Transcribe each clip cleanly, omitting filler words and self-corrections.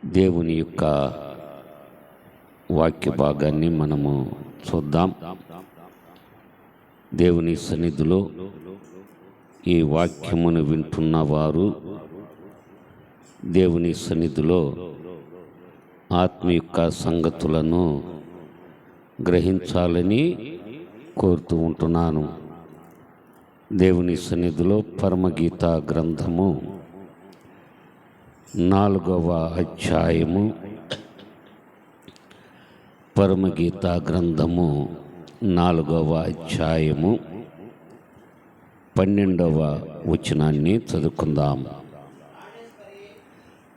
దేవుని యొక్క వాక్య భాగాన్ని మనము చూద్దాం. దేవుని సన్నిధిలో ఈ వాక్యమును వింటున్న వారు దేవుని సన్నిధిలో ఆత్మీయ సంగతులను గ్రహించాలని కోరుతూ ఉంటున్నాను. దేవుని సన్నిధిలో పరమగీత గ్రంథము 4వ అధ్యాయము, పరమగీత గ్రంథము 4వ అధ్యాయము 12వ వచనాన్ని చదువుకుందాం.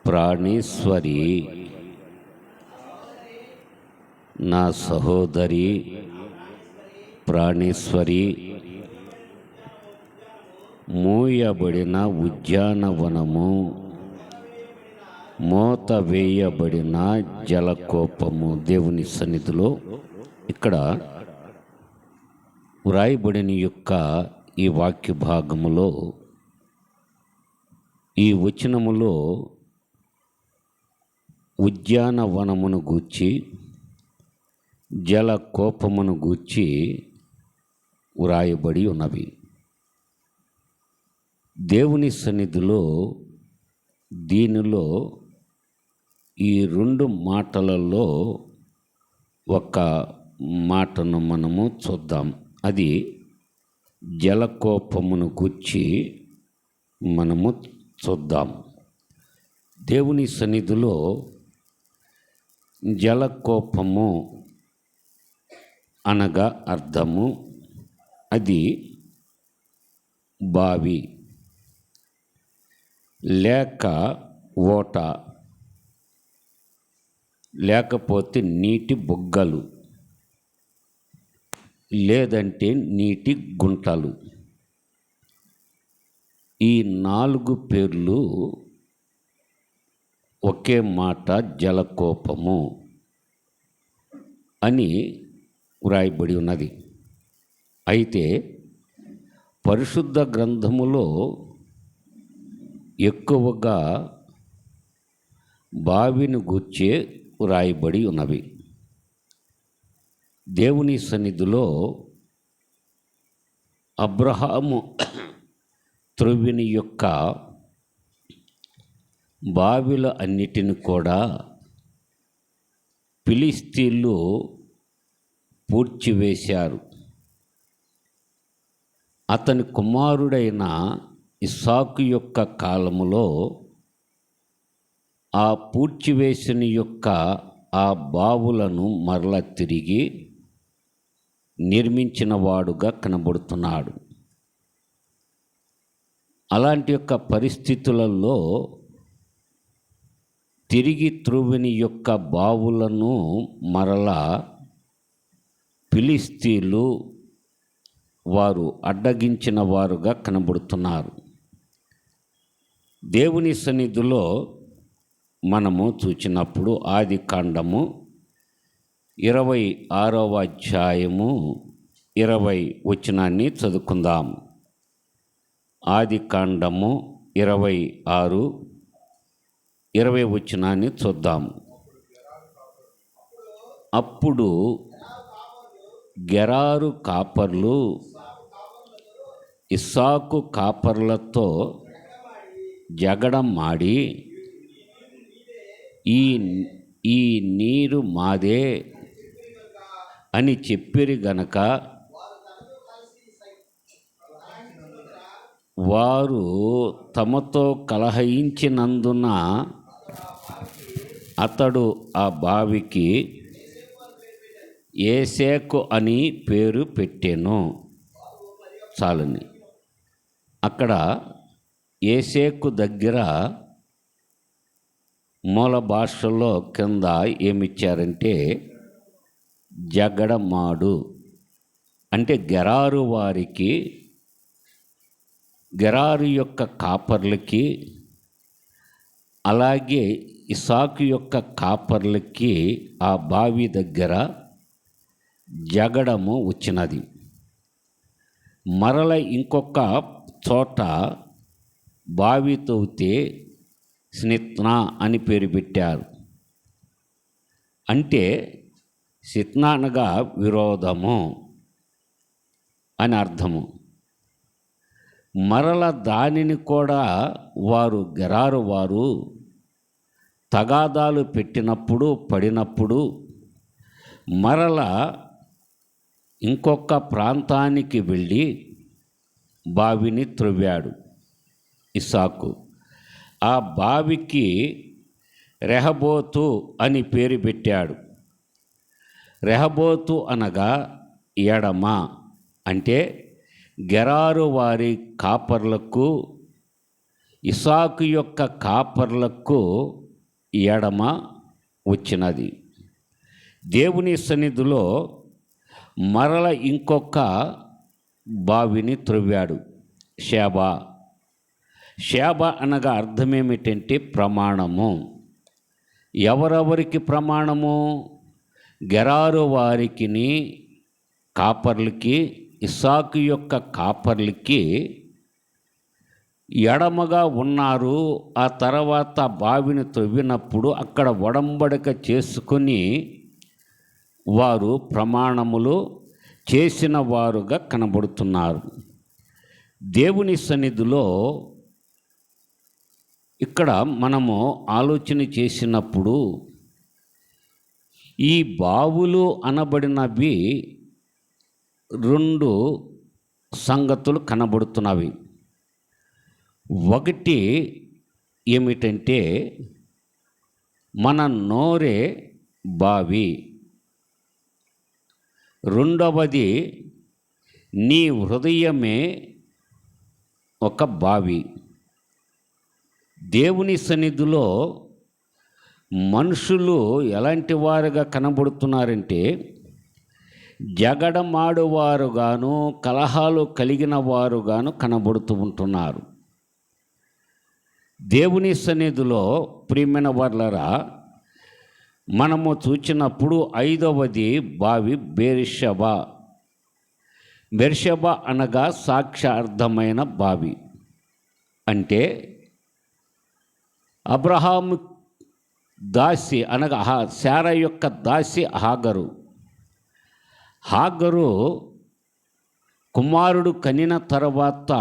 ప్రాణేశ్వరి, నా సహోదరి ప్రాణేశ్వరి, మూయబడిన ఉద్యానవనము, మోత వేయబడిన జలకోపము. దేవుని సన్నిధిలో ఇక్కడ వ్రాయబడిన యొక్క ఈ వాక్య భాగములో, ఈ వచనములో ఉద్యానవనమును గూర్చి, జలకోపమును గూర్చి వ్రాయబడి ఉన్నవి. దేవుని సన్నిధిలో దీనిలో ఈ 2 మాటలలో ఒక మాటను మనము చూద్దాం. అది జలకోపమును గూర్చి మనము చూద్దాం. దేవుని సన్నిధిలో జలకోపము అనగా అర్థము, అది బావి లేక ఓట, లేకపోతే నీటి బుగ్గలు, లేదంటే నీటి గుంటలు. ఈ 4 పేర్లు ఒకే మాట జలకోపము అని వ్రాయబడి ఉన్నది. అయితే పరిశుద్ధ గ్రంథములో ఎక్కువగా బావిని గూర్చే వ్రాయబడి ఉన్నవి. దేవుని సన్నిధిలో అబ్రహాము త్రవ్విన యొక్క బావిల అన్నిటిని కూడా ఫిలిస్తీన్లు పూడ్చివేశారు. అతని కుమారుడైన ఇస్సాకు యొక్క కాలములో ఆ పూడ్చివేసిన యొక్క ఆ బావులను మరల తిరిగి నిర్మించిన వాడుగా కనబడుతున్నాడు. అలాంటి యొక్క పరిస్థితులలో తిరిగి త్రవ్విన యొక్క బావులను మరలా ఫిలిస్తీన్లు వారు అడ్డగించిన వారుగా కనబడుతున్నారు. దేవుని సన్నిధిలో మనము చూచినప్పుడు ఆదికాండము 26వ అధ్యాయము 20 వచనాన్ని చదువుకుందాం. ఆదికాండము 26, 20 వచనాన్ని చూద్దాం. అప్పుడు గెరారు కాపర్లు ఇస్సాకు కాపర్లతో జగడమాడి, ఈ నీరు మాదే అని చెప్పిరి గనక వారు తమతో కలహించినందున అతడు ఆ బావికి ఏసేకు అని పేరు పెట్టెను. చాలని అక్కడ ఏసేకు దగ్గర మూల భాషలో కింద ఏమిచ్చారంటే జగడమాడు, అంటే గెరారు వారికి, గెరారు యొక్క కాపర్లకి, అలాగే ఇస్సాకు యొక్క కాపర్లకి ఆ బావి దగ్గర జగడము వచ్చినది. మరల ఇంకొక చోట బావి తవ్వితే స్నిత్నా అని పేరు పెట్టారు. అంటే శిత్నా అనగా విరోధము అని అర్థము. మరల దానిని కూడా గెరారు వారు తగాదాలు పెట్టినప్పుడు పడినప్పుడు మరల ఇంకొక ప్రాంతానికి వెళ్ళి బావిని త్రవ్వాడు ఇస్సాకు. ఆ బావికి రెహబోతు అని పేరు పెట్టాడు. రెహబోతు అనగా ఎడమ, అంటే గెరారు వారి కాపర్లకు, ఇస్సాకు యొక్క కాపర్లకు ఎడమ వచ్చినది. దేవుని సన్నిధిలో మరల ఇంకొక బావిని త్రవ్వాడు, షేబా. షేబా అనగా అర్థమేమిటంటే ప్రమాణము. ఎవరెవరికి ప్రమాణము? గెరారు వారికిని కాపర్లకి, ఇస్సాకు యొక్క కాపర్లకి ఎడమగా ఉన్నారు. ఆ తర్వాత బావిని త్రవ్వినప్పుడు అక్కడ ఒడంబడిక చేసుకొని వారు ప్రమాణములు చేసిన వారుగా కనబడుతున్నారు. దేవుని సన్నిధిలో ఇక్కడ మనము ఆలోచన చేసినప్పుడు ఈ బావులు అనబడినవి రెండు సంగతులు కనబడుతున్నవి. ఒకటి ఏమిటంటే మన నోరే బావి. రెండవది నీ హృదయమే ఒక బావి. దేవుని సన్నిధిలో మనుషులు ఎలాంటి వారుగా కనబడుతున్నారంటే జగడమాడువారుగాను, కలహాలు కలిగిన వారుగాను కనబడుతూ ఉంటున్నారు. దేవుని సన్నిధిలో ప్రియమైన వారలారా, మనము చూచినప్పుడు ఐదవది బావి బెర్షెబా. బెర్షెబా అనగా సాక్ష్యార్థమైన బావి. అంటే అబ్రహాము దాసి అనగా శారా యొక్క దాసి హాగరు. హాగరు కుమారుడు కనిన తర్వాత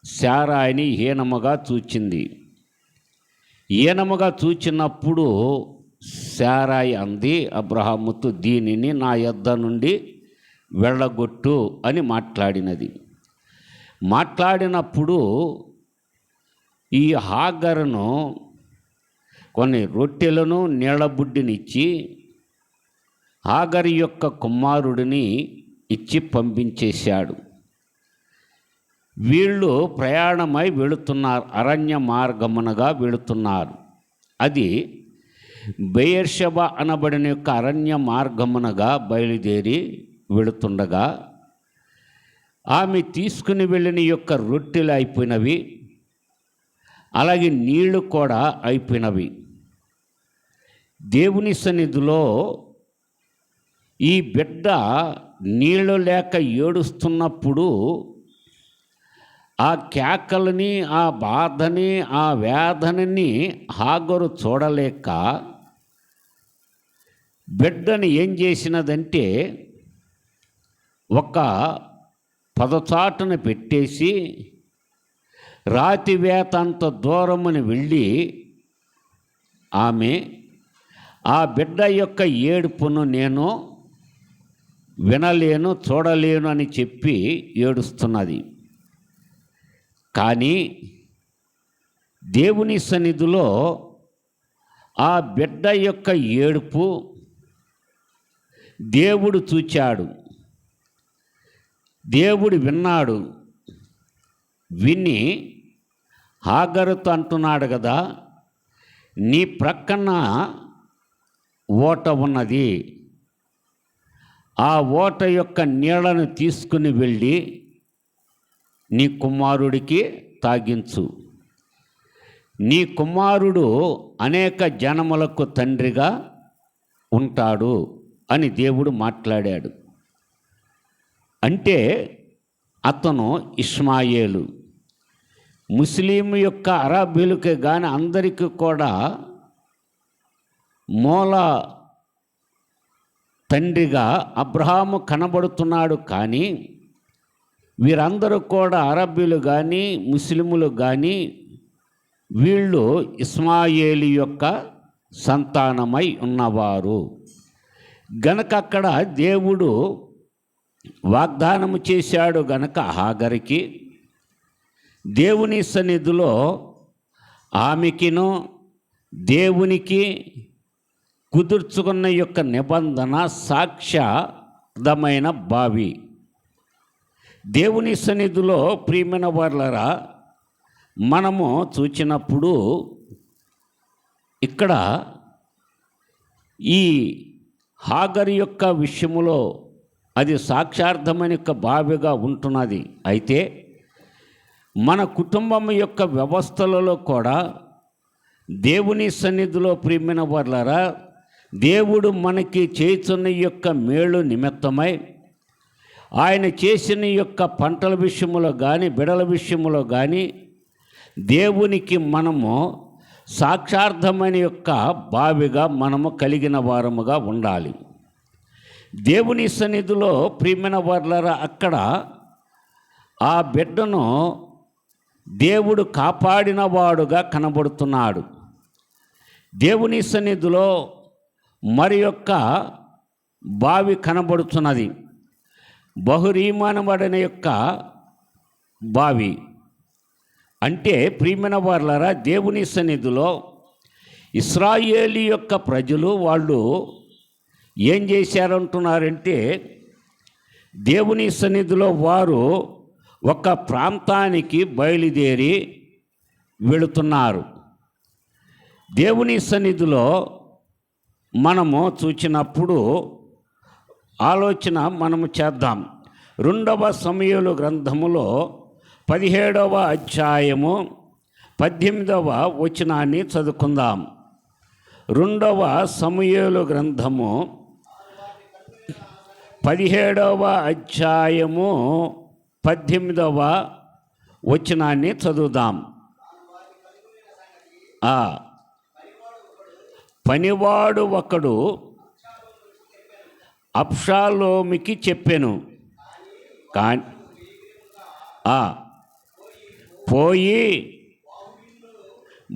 శారాయిని హీనముగా చూచింది. హీనముగా చూచినప్పుడు శారాయి అంది అబ్రహాముతో, దీనిని నా యొద్ద నుండి వెళ్ళగొట్టు అని మాట్లాడినది. మాట్లాడినప్పుడు ఈ హాగరును కొన్ని రొట్టెలను నీళ్ళబుడ్డినిచ్చి హాగరు యొక్క కుమారుడిని ఇచ్చి పంపించేశాడు. వీళ్ళు ప్రయాణమై వెళుతున్నారు, అరణ్య మార్గమునగా వెళుతున్నారు. అది బెయేర్షెబా అనబడిన యొక్క అరణ్య మార్గమునగా బయలుదేరి వెళుతుండగా ఆమె తీసుకుని వెళ్ళిన యొక్క రొట్టెలు అయిపోయినవి, అలాగే నీళ్లు కూడా అయిపోయినవి. దేవుని సన్నిధిలో ఈ బిడ్డ నీళ్లు లేక ఏడుస్తున్నప్పుడు ఆ కేకలని, ఆ బాధని, ఆ వేదనని హాగరు చూడలేక బిడ్డని ఏం చేసినదంటే ఒక పదచాటును పెట్టేసి రాతివేత అంత దూరముని వెళ్ళి ఆమె ఆ బిడ్డ యొక్క ఏడుపును నేను వినలేను, చూడలేను అని చెప్పి ఏడుస్తున్నది. కానీ దేవుని సన్నిధిలో ఆ బిడ్డ యొక్క ఏడుపు దేవుడు చూచాడు, దేవుడు విన్నాడు. విని హాగరుతో అంటున్నాడు కదా, నీ ప్రక్కన ఓట ఉన్నది, ఆ ఓట యొక్క నీళ్లను తీసుకుని వెళ్ళి నీ కుమారుడికి తాగించు. నీ కుమారుడు అనేక జనములకు తండ్రిగా ఉంటాడు అని దేవుడు మాట్లాడాడు. అంటే అతను ఇష్మాయేలు. ముస్లిం యొక్క అరబీలకే కానీ అందరికీ కూడా మూల తండ్రిగా అబ్రహాము కనబడుతున్నాడు. కానీ వీరందరూ కూడా అరబ్బీలు కానీ ముస్లిములు కానీ వీళ్ళు ఇస్మాయేలు యొక్క సంతానమై ఉన్నవారు గనక అక్కడ దేవుడు వాగ్దానము చేశాడు గనక హాగరికి దేవుని సన్నిధిలో ఆమెకిను దేవునికి కుదుర్చుకున్న యొక్క నిబంధన సాక్ష్యదమైన బావి. దేవుని సన్నిధిలో ప్రియమైన వారలారా, మనము చూచినప్పుడు ఇక్కడ ఈ హాగరు యొక్క విషయములో అది సాక్షార్థమైన యొక్క బావిగా ఉంటున్నది. అయితే మన కుటుంబం యొక్క వ్యవస్థలలో కూడా దేవుని సన్నిధిలో ప్రియమైన వారలారా, దేవుడు మనకి చేస్తున్న యొక్క మేలు నిమిత్తమై ఆయన చేసిన యొక్క పంటల విషయములో కానీ బిడల విషయములో కానీ దేవునికి మనము సాక్షార్థమైన యొక్క బావిగా మనము కలిగిన వారముగా ఉండాలి. దేవుని సన్నిధిలో ప్రియమైన వారలారా, అక్కడ ఆ బిడ్డను దేవుడు కాపాడిన వాడుగా కనబడుతున్నాడు. దేవుని సన్నిధిలో మరి యొక్క బావి కనబడుతున్నది, బహురీమానబడిన యొక్క బావి. అంటే ప్రియమైన వారలారా, దేవుని సన్నిధిలో ఇశ్రాయేలు యొక్క ప్రజలు వాళ్ళు ఏం చేశారంటున్నారంటే, దేవుని సన్నిధిలో వారు ఒక ప్రాంతానికి బయలుదేరి వెళుతున్నారు. దేవుని సన్నిధిలో మనము చూచినప్పుడు ఆలోచన మనము చేద్దాం. 2వ సమూయేలు గ్రంథములో 17వ అధ్యాయము 18వ వచనాన్ని చదువుకుందాం. 2వ సమూయేలు గ్రంథము 17వ అధ్యాయము 18వ వచనాన్ని చదువుదాం. పనివాడు ఒకడు అబ్షాలోముకి చెప్పెను, కానీ పోయి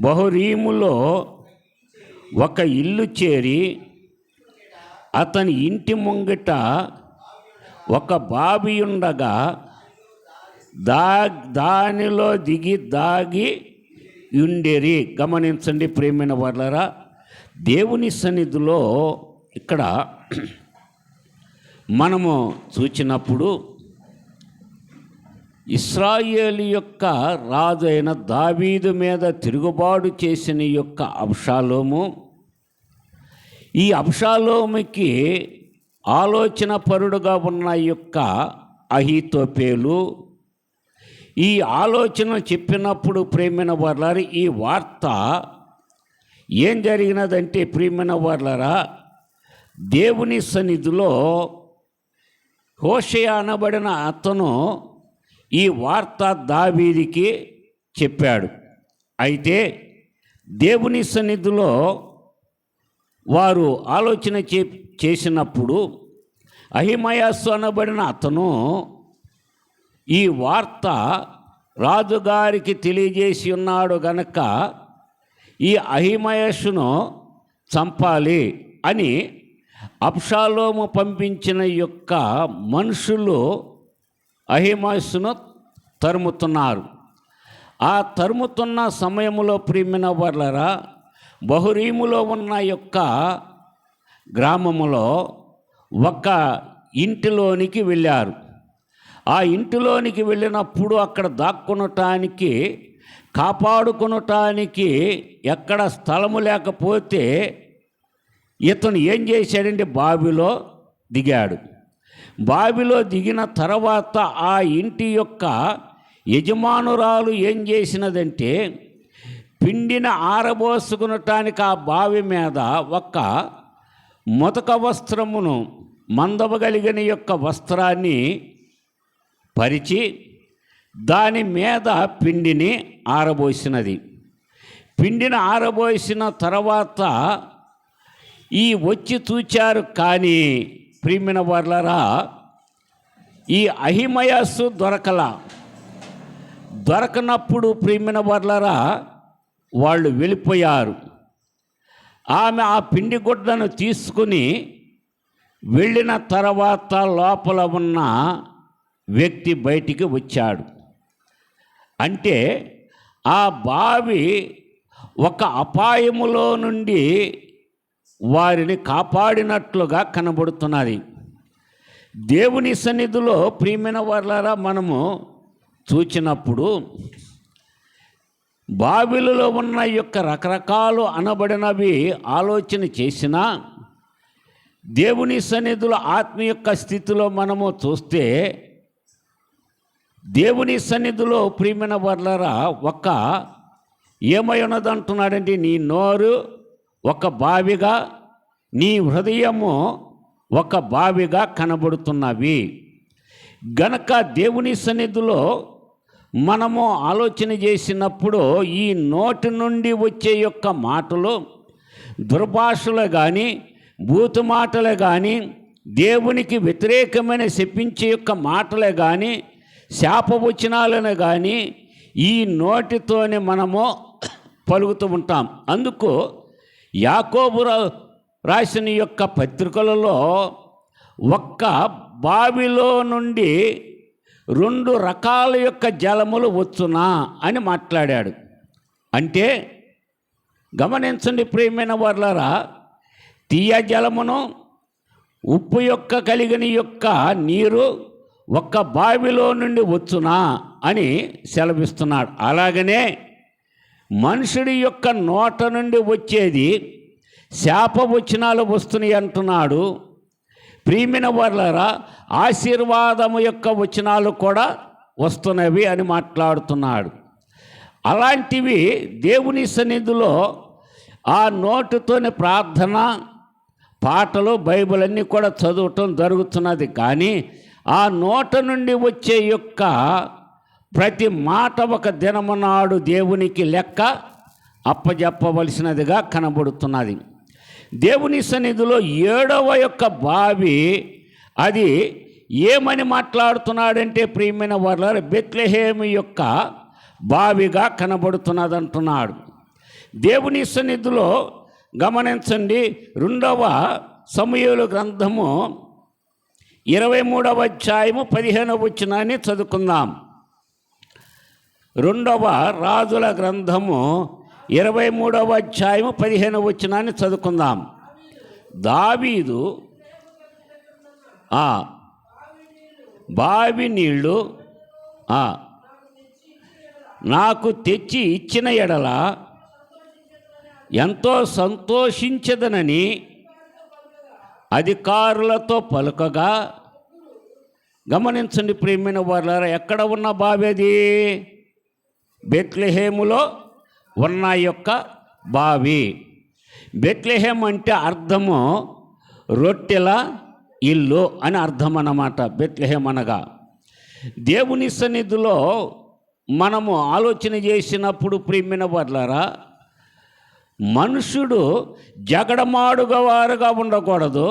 బహురీములో ఒక ఇల్లు చేరి అతని ఇంటి ముంగిట ఒక బావి ఉండగా దానిలో దిగి దాగి ఉండేరి. గమనించండి ప్రియమైన వారలారా, దేవుని సన్నిధిలో ఇక్కడ మనము చూచినప్పుడు ఇశ్రాయేలు యొక్క రాజు అయిన దావీదు మీద తిరుగుబాటు చేసిన యొక్క అబ్షాలోము, ఈ అబ్షాలోముకి ఆలోచన పరుడుగా ఉన్న యొక్క అహీతోపేలు ఈ ఆలోచన చెప్పినప్పుడు ప్రియమైన వారలారా, ఈ వార్త ఏం జరిగినదంటే ప్రియమైన వారలారా, దేవుని సన్నిధిలో హోషేయ అనబడిన అతను ఈ వార్త దావీదుకి చెప్పాడు. అయితే దేవుని సన్నిధిలో వారు ఆలోచన చేసినప్పుడు అహిమయాసు అనబడిన అతను ఈ వార్త రాజుగారికి తెలియజేసి ఉన్నాడు గనక ఈ అహిమయస్సును చంపాలి అని అబ్షాలోము పంపించిన యొక్క మనుషులు అహిమయస్సును తరుముతున్నారు. ఆ తరుముతున్న సమయంలో ప్రియమైన వారలారా, బహురీములో ఉన్న యొక్క గ్రామములో ఒక ఇంటిలోనికి వెళ్ళారు. ఆ ఇంటిలోనికి వెళ్ళినప్పుడు అక్కడ దాక్కునటానికి కాపాడుకునటానికి ఎక్కడ స్థలము లేకపోతే ఇతను ఏం చేశాడంటే బావిలో దిగాడు. బావిలో దిగిన తర్వాత ఆ ఇంటి యొక్క యజమానురాలు ఏం చేసినదంటే పిండిని ఆరబోసుకునటానికి ఆ బావి మీద ఒక మొతక వస్త్రమును మందవగలిగిన యొక్క వస్త్రాన్ని పరిచి దాని మీద పిండిని ఆరబోసినది. పిండిని ఆరబోసిన తర్వాత ఈ వచ్చి చూచారు, కానీ ప్రియమైన వారలారా, ఈ అహిమయస్సు దొరకనప్పుడు ప్రియమైన వారలారా వాళ్ళు వెళ్ళిపోయారు. ఆమె ఆ పిండి గుడ్డను తీసుకుని వెళ్ళిన తర్వాత లోపల ఉన్న వ్యక్తి బయటికి వచ్చాడు. అంటే ఆ బావి ఒక అపాయములో నుండి వారిని కాపాడినట్లుగా కనబడుతున్నది. దేవుని సన్నిధిలో ప్రియమైన వారలారా మనము చూచినప్పుడు బావిలలో ఉన్న యొక్క రకరకాలు అనబడినవి ఆలోచన చేసినా దేవుని సన్నిధిలో ఆత్మ యొక్క స్థితిలో మనము చూస్తే దేవుని సన్నిధిలో ప్రియమైన వారలారా ఒక ఏమై ఉన్నదంటున్నాడంటే, నీ నోరు ఒక బావిగా, నీ హృదయము ఒక బావిగా కనబడుతున్నవి. గనక దేవుని సన్నిధిలో మనము ఆలోచన చేసినప్పుడు ఈ నోటి నుండి వచ్చే యొక్క మాటలు దుర్భాషలు కానీ, బూతు మాటలే కానీ, దేవునికి వ్యతిరేకమైన శపించే యొక్క మాటలే కానీ, శాపవచనాలను కానీ ఈ నోటితోనే మనము పలుకుతూ ఉంటాం. అందుకు యాకోబు రాసిన యొక్క పత్రికలలో ఒక్క బావిలో నుండి 2 రకాల యొక్క జలములు వచ్చునా అని మాట్లాడాడు. అంటే గమనించండి ప్రియమైన వారలారా, తీయ జలమును ఉప్పు యొక్క కలిగిన యొక్క నీరు ఒక్క బావిలో నుండి వచ్చునా అని సెలవిస్తున్నాడు. అలాగనే మనుషుడి యొక్క నోట నుండి వచ్చేది శాపవచనాలు వస్తున్నాయి అంటున్నాడు. ప్రియమైన వారలారా, ఆశీర్వాదము యొక్క వచనాలు కూడా వస్తున్నవి అని మాట్లాడుతున్నాడు. అలాంటివి దేవుని సన్నిధిలో ఆ నోటితోని ప్రార్థన, పాటలు, బైబిల్ అన్నీ కూడా చదవటం జరుగుతున్నది. కానీ ఆ నోట నుండి వచ్చే యొక్క ప్రతి మాట ఒక దినము నాడు దేవునికి లెక్క అప్పజెప్పవలసినదిగా కనబడుతున్నది. దేవుని సన్నిధిలో 7వ యొక్క బావి అది ఏమని మాట్లాడుతున్నాడంటే ప్రియమైన వారలారా, బెత్లెహేము యొక్క బావిగా కనబడుతున్నది అంటున్నాడు. దేవుని సన్నిధిలో గమనించండి, 2వ సమూయేలు గ్రంథము 23వ అధ్యాయము 15వ వచనాన్ని చదువుకుందాం. 2వ రాజుల గ్రంథము 23వ అధ్యాయము 15వ వచనాన్ని చదువుకుందాం. దావీదు బావి నీళ్ళు నాకు తెచ్చి ఇచ్చిన ఎడల ఎంతో సంతోషించదనని అధికారులతో పలుకగా, గమనించండి ప్రియమైన వారలారా, ఎక్కడ ఉన్న బావి అది? బెత్లెహేములో ఉన్న యొక్క బావి. బెత్లెహేం అంటే అర్థము రొట్టెల ఇల్లు అని అర్థం అన్నమాట. బెత్లెహేం అనగా దేవుని సన్నిధిలో మనము ఆలోచన చేసినప్పుడు ప్రియమైన వారలారా, మనుషుడు జగడమాడుగా వారుగా ఉండకూడదు,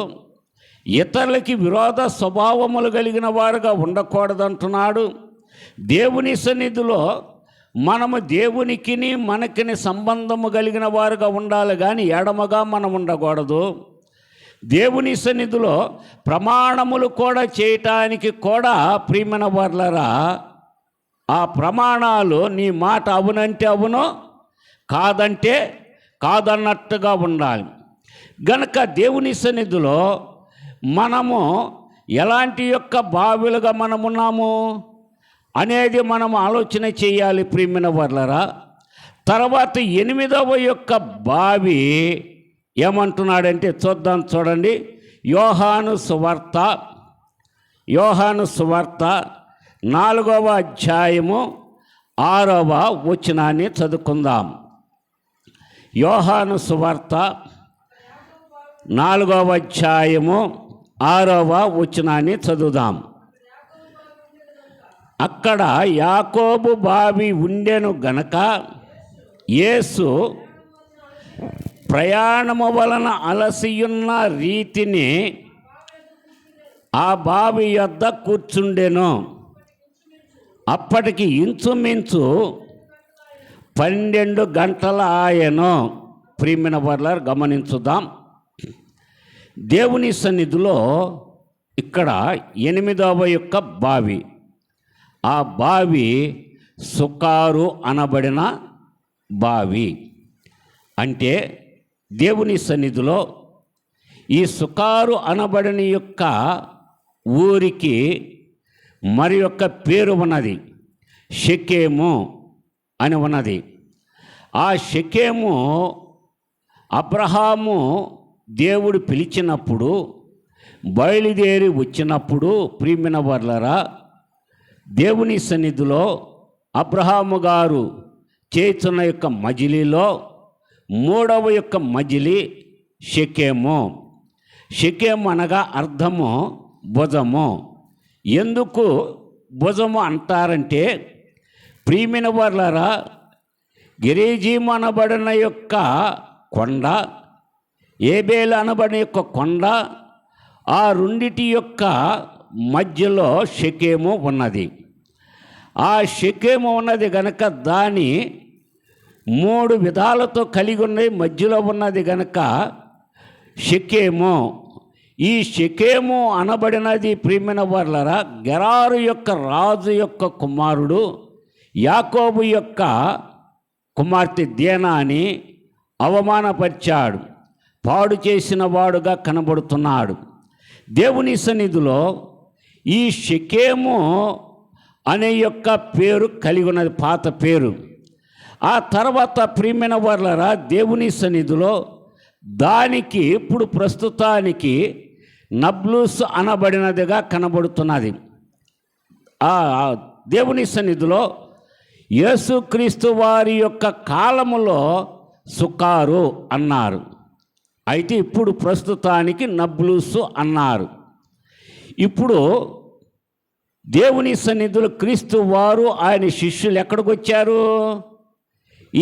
ఇతరులకి విరోధ స్వభావములు కలిగిన వారుగా ఉండకూడదు అంటున్నాడు. దేవుని సన్నిధిలో మనము దేవునికిని మనకిని సంబంధము కలిగిన వారుగా ఉండాలి, కానీ ఎడమగా మనం ఉండకూడదు. దేవుని సన్నిధిలో ప్రమాణములు కూడా చేయటానికి కూడా ప్రియమైన వారలారా, ఆ ప్రమాణాలు నీ మాట అవునంటే అవును, కాదంటే కాదన్నట్టుగా ఉండాలి. గనక దేవుని సన్నిధిలో మనము ఎలాంటి యొక్క బావిలుగా మనమున్నాము అనేది మనం ఆలోచన చేయాలి ప్రియమైన వారలారా. తర్వాత 8వ యొక్క బావి ఏమంటున్నాడంటే చూడండి. యోహాను సువార్త 4వ అధ్యాయము 6వ వచనాన్ని చదువుకుందాం. యోహాను సువార్త 4వ అధ్యాయము 6వ వచనాన్ని చదువుదాం. అక్కడ యాకోబు బావి ఉండెను గనక యేసు ప్రయాణము వలన అలసియున్న రీతిని ఆ బావి యొద్ద కూర్చుండెను. అప్పటికి ఇంచుమించు 12 గంటల ఆయను. ప్రియమైన వారలారా, గమనించుదాం. దేవుని సన్నిధిలో ఇక్కడ 8వ యొక్క బావి. ఆ బావి సుకారు అనబడిన బావి. అంటే దేవుని సన్నిధిలో ఈ సుకారు అనబడిన యొక్క ఊరికి మరి యొక్క పేరు ఉన్నది, షెకెము అని ఉన్నది. ఆ షెకెము అబ్రహాము దేవుడు పిలిచినప్పుడు బయలుదేరి వచ్చినప్పుడు, ప్రియమైన వారలారా, దేవుని సన్నిధిలో అబ్రహాము గారు చేస్తున్న యొక్క మజిలీలో 3వ యొక్క మజిలీ షెకెము. షెకెము అనగా అర్థము భుజము. ఎందుకు భుజము అంటారంటే, ప్రియమైన వారలారా, గెరిజీము అనబడిన యొక్క కొండ, ఏబేలు అనబడిన యొక్క కొండ, ఆ రెండిటి యొక్క మధ్యలో షెకెము ఉన్నది. ఆ షెకెము ఉన్నది గనక దాని 3 విధాలతో కలిగి ఉన్నది, మధ్యలో ఉన్నది గనక షెకెము. ఈ షెకెము అనబడినది, ప్రియమైన వారలారా, గెరారు యొక్క రాజు యొక్క కుమారుడు యాకోబు యొక్క కుమార్తె దీనాని అవమానపరిచాడు, పాడు చేసిన వాడుగా కనబడుతున్నాడు. దేవుని సన్నిధిలో ఈ షెకెము అనే యొక్క పేరు కలిగి ఉన్నది, పాత పేరు. ఆ తర్వాత ప్రియమైన వారలారా, దేవుని సన్నిధిలో దానికి ఇప్పుడు ప్రస్తుతానికి నబ్లూస్ అనబడినదిగా కనబడుతున్నది. ఆ దేవుని సన్నిధిలో యేసుక్రీస్తు వారి యొక్క కాలములో సుకారు అన్నారు. అయితే ఇప్పుడు ప్రస్తుతానికి నబ్లూసు అన్నారు. ఇప్పుడు దేవుని సన్నిధిలో క్రీస్తు వారు ఆయన శిష్యులు ఎక్కడికి వచ్చారు?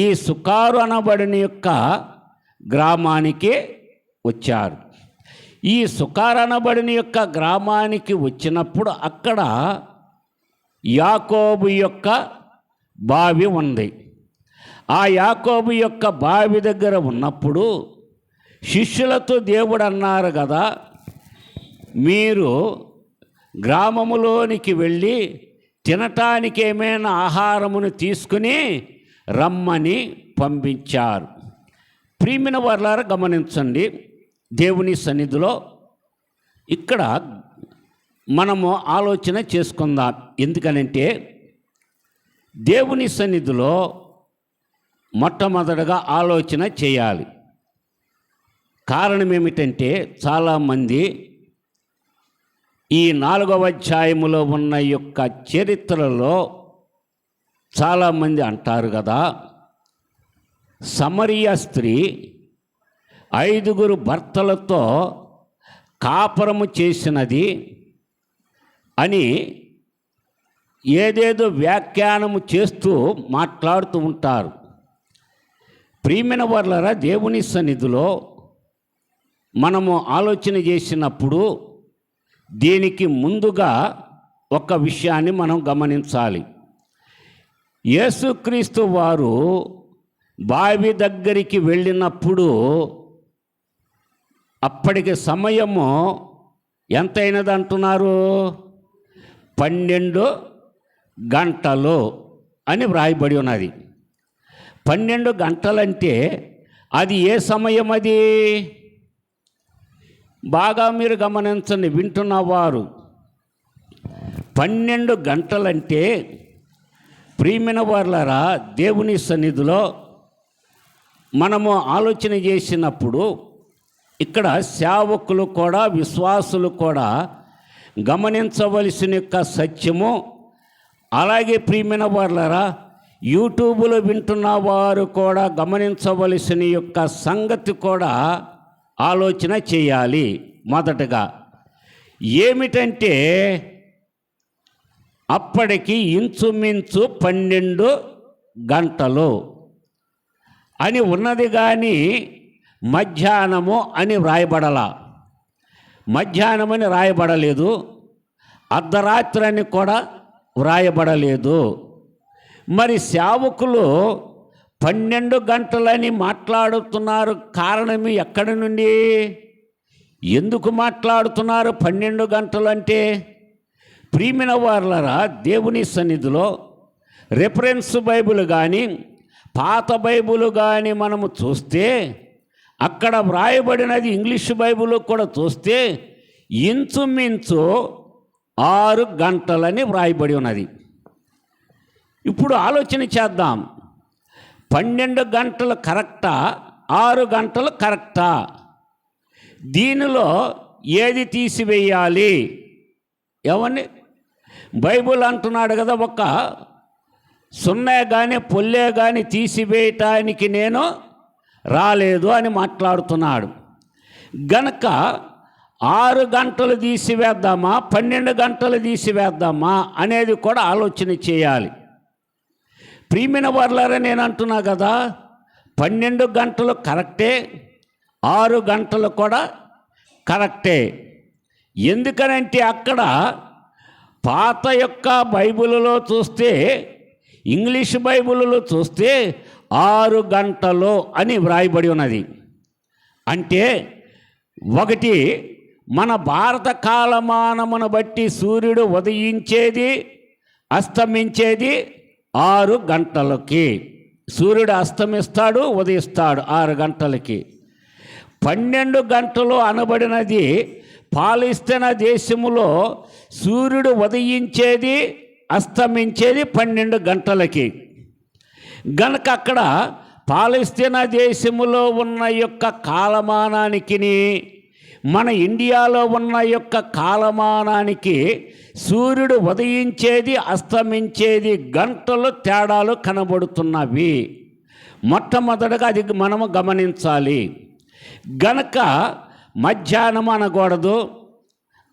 ఈ సుకారు అనబడిన యొక్క గ్రామానికి వచ్చారు. ఈ సుకారు అనబడిన యొక్క గ్రామానికి వచ్చినప్పుడు అక్కడ యాకోబు యొక్క బావి ఉంది. ఆ యాకోబు యొక్క బావి దగ్గర ఉన్నప్పుడు శిష్యులతో దేవుడు అన్నారు కదా, మీరు గ్రామములోనికి వెళ్ళి తినటానికి ఏమైనా ఆహారమును తీసుకుని రమ్మని పంపించారు. ప్రియమైన వారలారా, గమనించండి. దేవుని సన్నిధిలో ఇక్కడ మనము ఆలోచన చేసుకుందాం. ఎందుకనంటే దేవుని సన్నిధిలో మొట్టమొదటగా ఆలోచన చేయాలి. కారణం ఏమిటంటే, చాలామంది ఈ 4వ అధ్యాయములో ఉన్న యొక్క చరిత్రలో చాలామంది అంటారు కదా, సమరియా స్త్రీ 5 భర్తలతో కాపురము చేసినది అని ఏదేదో వ్యాఖ్యానము చేస్తూ మాట్లాడుతూ ఉంటారు. ప్రియమైన వారలారా, దేవుని సన్నిధిలో మనము ఆలోచన చేసినప్పుడు దీనికి ముందుగా ఒక విషయాన్ని మనం గమనించాలి. యేసుక్రీస్తు వారు బావి దగ్గరికి వెళ్ళినప్పుడు అప్పటికి సమయము ఎంతైనది అంటున్నారు? 12 గంటలు అని వ్రాయబడి ఉన్నది. 12 గంటలంటే అది ఏ సమయం? అది బాగా మీరు గమనించండి, వింటున్నవారు. 12 గంటలంటే ప్రియమైన వారలారా, దేవుని సన్నిధిలో మనము ఆలోచన చేసినప్పుడు ఇక్కడ సేవకులు కూడా, విశ్వాసులు కూడా గమనించవలసిన యొక్క సత్యము, అలాగే ప్రియమైన వారలారా, యూట్యూబ్లో వింటున్న వారు కూడా గమనించవలసిన యొక్క సంగతి కూడా ఆలోచన చేయాలి. మొదటగా ఏమిటంటే, అప్పటికి ఇంచుమించు 12 గంటలు అని ఉన్నది, కానీ మధ్యాహ్నము అని వ్రాయబడాల. మధ్యాహ్నమని రాయబడలేదు, అర్ధరాత్రి అని కూడా వ్రాయబడలేదు. మరి సేవకులు 12 గంటలని మాట్లాడుతున్నారు. కారణం ఎక్కడి నుండి, ఎందుకు మాట్లాడుతున్నారు 12 గంటలు అంటే? ప్రియమైన వారలారా, దేవుని సన్నిధిలో రిఫరెన్స్ బైబిల్ కానీ పాత బైబిల్ కానీ మనము చూస్తే అక్కడ వ్రాయబడినది ఇంగ్లీష్ బైబిల్ కూడా చూస్తే ఇంచుమించు 6 గంటలని వ్రాయబడి ఉన్నది. ఇప్పుడు ఆలోచన చేద్దాం, 12 గంటలు కరెక్టా, 6 గంటలు కరెక్టా? దీనిలో ఏది తీసివేయాలి? ఏమని బైబిల్ అంటున్నాడు కదా, ఒక సున్నే కానీ పొల్లే కానీ తీసివేయటానికి నేను రాలేదు అని మాట్లాడుతున్నాడు. గనక 6 గంటలు తీసివేద్దామా, 12 గంటలు తీసివేద్దామా అనేది కూడా ఆలోచన చేయాలి. ప్రియమైన వారలారా, నేను అంటున్నా కదా, 12 గంటలు కరెక్టే, 6 గంటలు కూడా కరెక్టే. ఎందుకనంటే అక్కడ పాత యొక్క బైబిల్లో చూస్తే, ఇంగ్లీష్ బైబిల్లో చూస్తే 6 గంటలు అని వ్రాయబడి ఉన్నది. అంటే ఒకటి, మన భారత కాలమానమును బట్టి సూర్యుడు ఉదయించేది అస్తమించేది 6 గంటలకి. సూర్యుడు అస్తమిస్తాడు, ఉదయిస్తాడు 6 గంటలకి. 12 గంటలు అనబడినది పాలస్తీనా దేశములో సూర్యుడు ఉదయించేది అస్తమించేది 12 గంటలకి. గనక అక్కడ పాలస్తీనా దేశములో ఉన్న యొక్క కాలమానానికి మన ఇండియాలో ఉన్న యొక్క కాలమానానికి సూర్యుడు ఉదయించేది అస్తమించేది గంటలు తేడాలు కనబడుతున్నవి. మొట్టమొదటగా అది మనము గమనించాలి. గనక మధ్యాహ్నం అనకూడదు,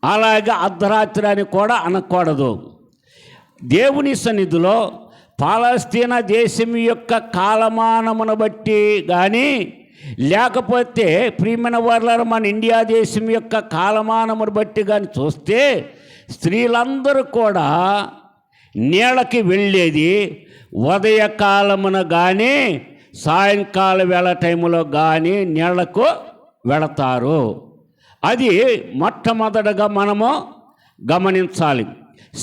అలాగే అర్ధరాత్రి అని కూడా అనకూడదు. దేవుని సన్నిధిలో పాలస్తీనా దేశం యొక్క కాలమానమును బట్టి కానీ, లేకపోతే ప్రియమైన వారలారా మన ఇండియా దేశం యొక్క కాలమానమును బట్టి కానీ చూస్తే, స్త్రీలందరూ కూడా నీళ్ళకి వెళ్ళేది ఉదయకాలమున కానీ సాయంకాల వేళ టైములో కానీ నీళ్లకు వెళతారు. అది మొట్టమొదటగా మనము గమనించాలి.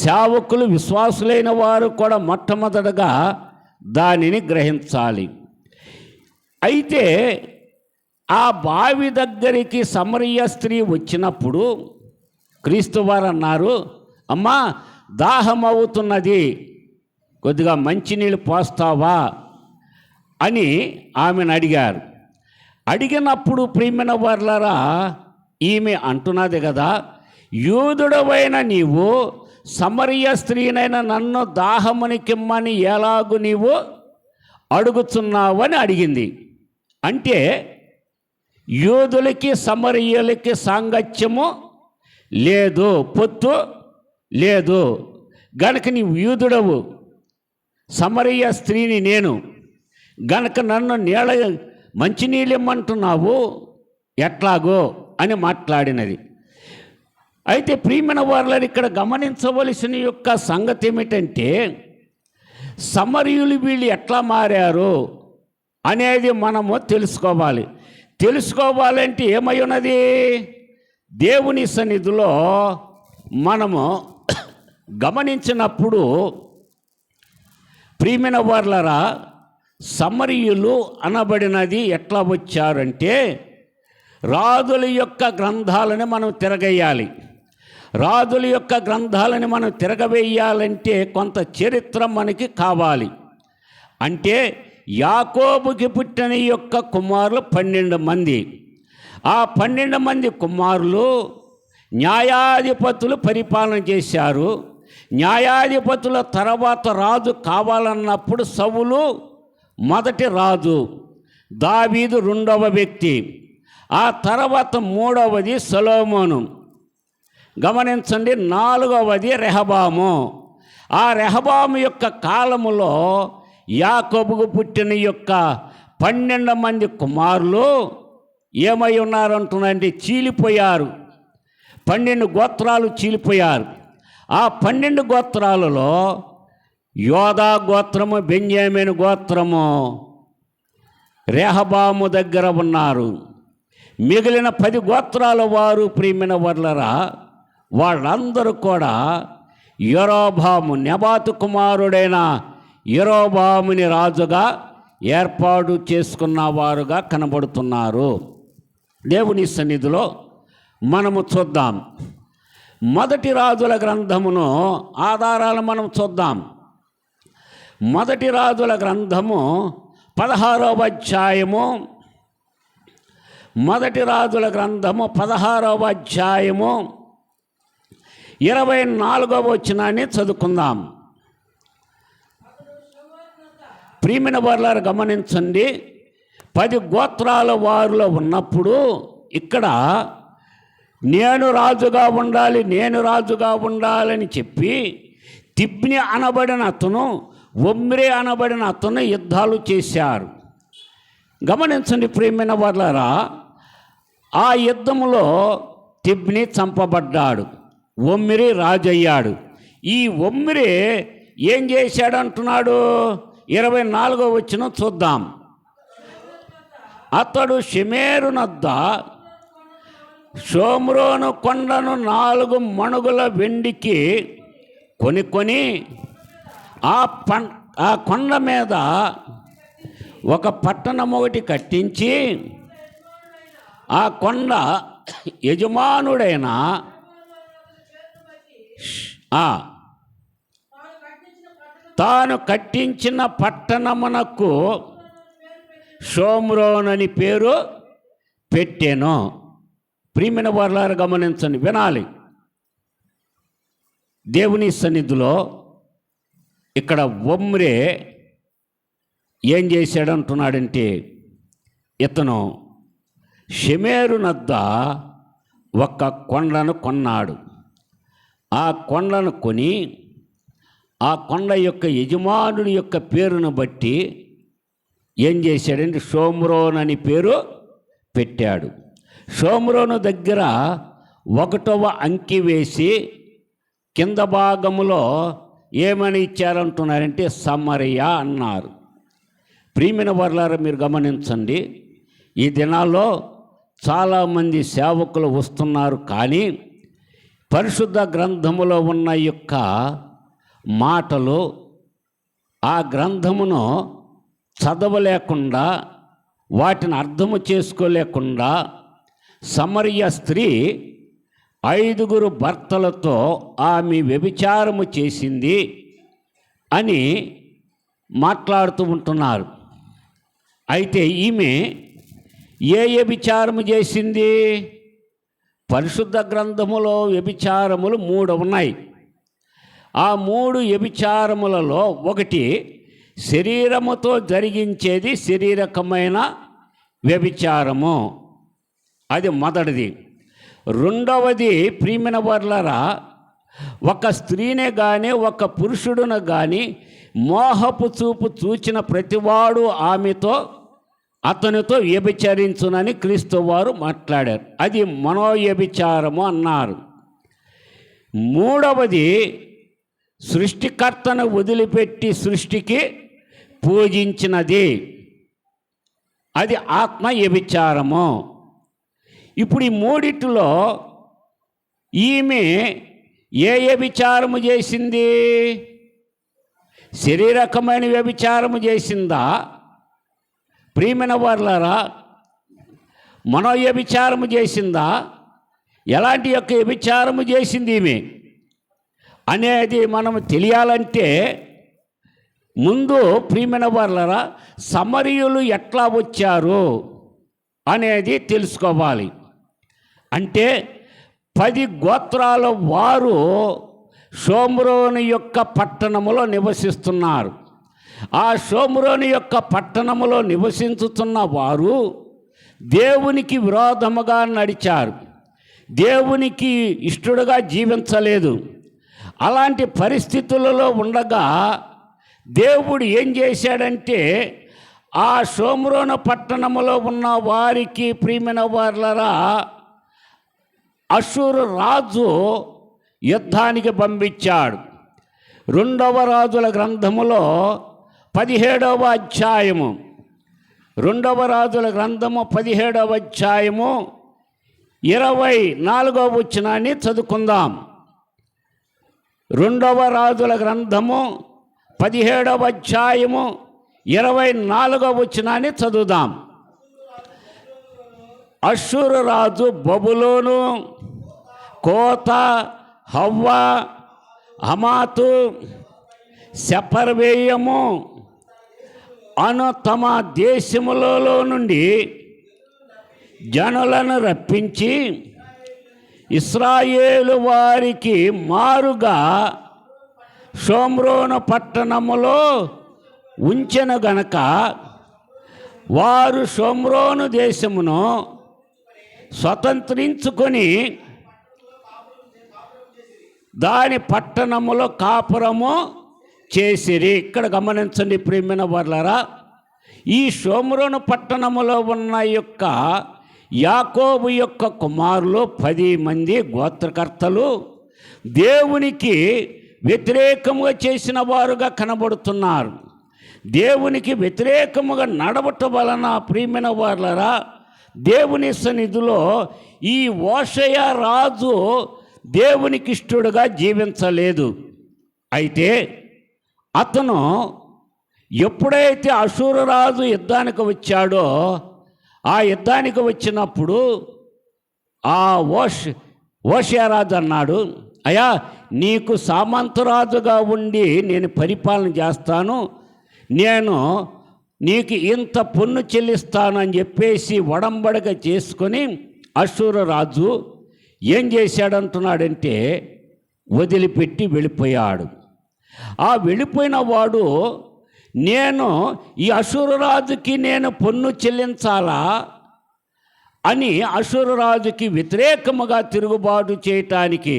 సేవకులు విశ్వాసులైన వారు కూడా మొట్టమొదటగా దానిని గ్రహించాలి. అయితే ఆ బావి దగ్గరికి సమరయ స్త్రీ వచ్చినప్పుడు క్రీస్తు వారు అన్నారు, అమ్మా దాహం అవుతున్నది, కొద్దిగా మంచినీళ్ళు పోస్తావా అని ఆమెను అడిగారు. అడిగినప్పుడు ప్రియమైన వారలారా, ఈమె అంటున్నది కదా, యూదుడవైన నీవు సమరయ స్త్రీనైన నన్ను దాహమునికిమ్మని ఎలాగు నీవు అడుగుతున్నావు అని అడిగింది. అంటే యూదులకి సమరయులకి సాంగత్యము లేదు, పొత్తు లేదు. గనక నీవు యూదుడవు, సమరయ స్త్రీని నేను, గనక నన్ను మంచినీళ్ళు ఇమ్మంటున్నావు ఎట్లాగో అని మాట్లాడినది. అయితే ప్రియమైన వారులను ఇక్కడ గమనించవలసిన యొక్క సంగతి ఏమిటంటే, సమరయులు వీళ్ళు ఎట్లా మారారు అనేది మనము తెలుసుకోవాలి. తెలుసుకోవాలంటే ఏమై ఉన్నది, దేవుని సన్నిధిలో మనము గమనించినప్పుడు ప్రియమైన వారలారా, సమరయులు అనబడినది ఎట్లా వచ్చారంటే, రాజుల యొక్క గ్రంథాలను మనం తిరగేయాలి. రాజుల యొక్క గ్రంథాలను మనం తిరగవేయాలంటే కొంత చరిత్ర మనకి కావాలి. అంటే యాకోబుకి పుట్టిన యొక్క కుమారులు 12 మంది. ఆ 12 మంది కుమారులు న్యాయాధిపతులు పరిపాలన చేశారు. న్యాయాధిపతుల తర్వాత రాజు కావాలన్నప్పుడు సౌలు మొదటి రాజు, దావీదు రెండవ వ్యక్తి, ఆ తర్వాత మూడవది సొలొమోను, గమనించండి, నాలుగవది రెహబాము. ఆ రెహబాము యొక్క కాలములో యాకోబుకు పుట్టిన యొక్క 12 మంది కుమారులు ఏమై ఉన్నారంటున్నారంటే చీలిపోయారు. 12 గోత్రాలు చీలిపోయారు. ఆ 12 గోత్రాలలో యోధా గోత్రము, బెన్యామీను గోత్రము రెహబాము దగ్గర ఉన్నారు. మిగిలిన 10 గోత్రాల వారు ప్రియమైన వర్లరా, వాళ్ళందరూ కూడా యరొబాము, నెబాతు కుమారుడైన యరొబాముని రాజుగా ఏర్పాటు చేసుకున్న వారుగా కనబడుతున్నారు. దేవుని సన్నిధిలో మనము చూద్దాం. మొదటి రాజుల గ్రంథమును ఆధారాలు మనం చూద్దాం. మొదటి రాజుల గ్రంథము 16వ అధ్యాయము, మొదటి రాజుల గ్రంథము 16వ అధ్యాయము 24వ వచనాన్ని చదువుకుందాం. ప్రియమైన వారులారా గమనించండి, 10 గోత్రాల వారిలో ఉన్నప్పుడు ఇక్కడ నేను రాజుగా ఉండాలి, నేను రాజుగా ఉండాలని చెప్పి తిబ్ని అనబడిన అతను, ఒమ్రీ అనబడిన అతను యుద్ధాలు చేశారు. గమనించండి ప్రియమైన వారులారా, ఆ యుద్ధంలో తిబ్ని చంపబడ్డాడు, ఒమ్రీ రాజయ్యాడు. ఈ ఒమ్రీ ఏం చేశాడు అంటున్నాడు. 24వ వచనం చూద్దాం. అతడు షెమెరు నద్ద షోమ్రోను కొండను 4 మణుగుల వెండికి కొనుక్కొని ఆ కొండ మీద ఒక పట్టణం ఒకటి కట్టించి ఆ కొండ యజమానుడైన తాను కట్టించిన పట్టణమునకు షోమ్రోన్ అని పేరు పెట్టెను. ప్రియమైన వారులారా గమనించండి, వినాలి. దేవుని సన్నిధిలో ఇక్కడ ఒమ్రీ ఏం చేశాడంటున్నాడంటే, ఇతను షెమెరు నద్ద ఒక కొండను కొన్నాడు. ఆ కొండను కొని ఆ కొండ యొక్క యజమానుడి యొక్క పేరును బట్టి ఏం చేశాడంటే షోమ్రోన్ అని పేరు పెట్టాడు. షోమ్రోను దగ్గర 1వ అంకి వేసి కింద భాగములో ఏమని ఇచ్చారంటున్నారంటే సమరయ అన్నారు. ప్రియమైన వర్లారా మీరు గమనించండి, ఈ దినాల్లో చాలామంది సేవకులు వస్తున్నారు, కానీ పరిశుద్ధ గ్రంథములో ఉన్న యొక్క మాటలు ఆ గ్రంథమును చదవలేకుండా, వాటిని అర్థము చేసుకోలేకుండా సమరయ స్త్రీ 5 భర్తలతో ఆమె వ్యభిచారము చేసింది అని మాట్లాడుతూ ఉంటున్నారు. అయితే ఈమె ఏ వ్యభిచారము చేసింది? పరిశుద్ధ గ్రంథములో వ్యభిచారములు 3 ఉన్నాయి. ఆ 3 వ్యభిచారములలో ఒకటి శరీరముతో జరిగించేది శారీరకమైన వ్యభిచారము, అది మొదటిది. రెండవది ప్రియమైన వర్లారా, ఒక స్త్రీనే కానీ ఒక పురుషుడును కానీ మోహపు చూపు చూచిన ప్రతివాడు అతనితో వ్యభిచరించునని క్రీస్తు వారు మాట్లాడారు. అది మనోవ్యభిచారము అన్నారు. మూడవది సృష్టికర్తను వదిలిపెట్టి సృష్టికి పూజించినది, అది ఆత్మ వ్యభిచారము. ఇప్పుడు ఈ మూడిటిలో ఈమె ఏ వ్యభిచారము చేసింది? శారీరకమైన వ్యభిచారము చేసిందా? ప్రియమైన వారులారా, మనోవ్యభిచారము చేసిందా? ఎలాంటి యొక్క వ్యభిచారము చేసింది ఈమె అనేది మనం తెలియాలంటే ముందు ప్రియమైన వారులారా, సమరయులు ఎట్లా వచ్చారు అనేది తెలుసుకోవాలి. అంటే 10 గోత్రాల వారు షోమ్రోను యొక్క పట్టణములో నివసిస్తున్నారు. ఆ షోమ్రోను యొక్క పట్టణములో నివసించుతున్న వారు దేవునికి విరోధముగా నడిచారు, దేవునికి ఇష్టడుగా జీవించలేదు. అలాంటి పరిస్థితులలో ఉండగా దేవుడు ఏం చేశాడంటే, ఆ షోమ్రోను పట్టణములో ఉన్న వారికి ప్రియమైన వారులారా అష్షూరు రాజు యుద్ధానికి పంపించాడు. 2వ రాజుల గ్రంథములో 17వ అధ్యాయము, 2వ రాజుల గ్రంథము 17వ అధ్యాయము 24వ వచనాన్ని చదువుకుందాం. 2వ రాజుల గ్రంథము 17వ అధ్యాయము 24వ వచనాన్ని చదువుదాం. అష్షూరు రాజు బబులోను, కోత, హవ్వ, హమాతు, సెపర్వేయము అను తమ దేశములలో నుండి జనులను రప్పించి ఇశ్రాయేలు వారికి మారుగా షోమ్రోను పట్టణములో ఉంచెను గనక వారు షోమ్రోను దేశమును స్వతంత్రించుకొని దాని పట్టణములో కాపురము చేసిరి. ఇక్కడ గమనించండి ప్రియమైన వారలారా, ఈ షోమ్రోను పట్టణములో ఉన్న యొక్క యాకోబు యొక్క కుమారులు 10 మంది గోత్రకర్తలు దేవునికి వ్యతిరేకముగా చేసిన వారుగా కనబడుతున్నారు. దేవునికి వ్యతిరేకముగా నడవటం వలన ప్రియమైన వారలారా, దేవుని సన్నిధిలో ఈ హోషేయ రాజు దేవునికి ఇష్టడుగా జీవించలేదు. అయితే అతను ఎప్పుడైతే అష్షూరు రాజు యుద్ధానికి వచ్చాడో, ఆ యుద్ధానికి వచ్చినప్పుడు ఆ హోషేయ రాజు అన్నాడు, అయ్యా నీకు సామంతరాజుగా ఉండి నేను పరిపాలన చేస్తాను, నేను నీకు ఇంత పన్ను చెల్లిస్తాను అని చెప్పేసి ఒడంబడిక చేసుకొని అష్షూరు రాజు ఏం చేశాడంటున్నాడంటే వదిలిపెట్టి వెళ్ళిపోయాడు. ఆ వెళ్ళిపోయిన వాడు నేను ఈ అష్షూరు రాజుకి నేను పన్ను చెల్లించాలా అని అష్షూరు రాజుకి వ్యతిరేకముగా తిరుగుబాటు చేయటానికి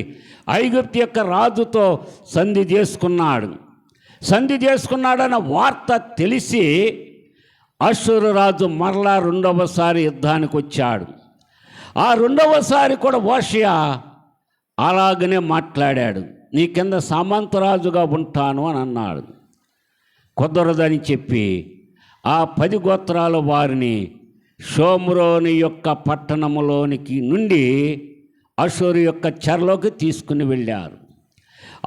ఐగుప్తు యొక్క రాజుతో సంధి చేసుకున్నాడన్న వార్త తెలిసి అష్షూరు రాజు మరలా 2వసారి యుద్ధానికి వచ్చాడు. ఆ 2వసారి కూడా హోషేయ అలాగనే మాట్లాడాడు, నీ కింద సామంతరాజుగా ఉంటాను అని అన్నాడు. కుదరదని చెప్పి ఆ 10 గోత్రాల వారిని షోమ్రోను యొక్క పట్టణములోనికి నుండి అష్షూరు యొక్క చెరలోకి తీసుకుని వెళ్ళారు.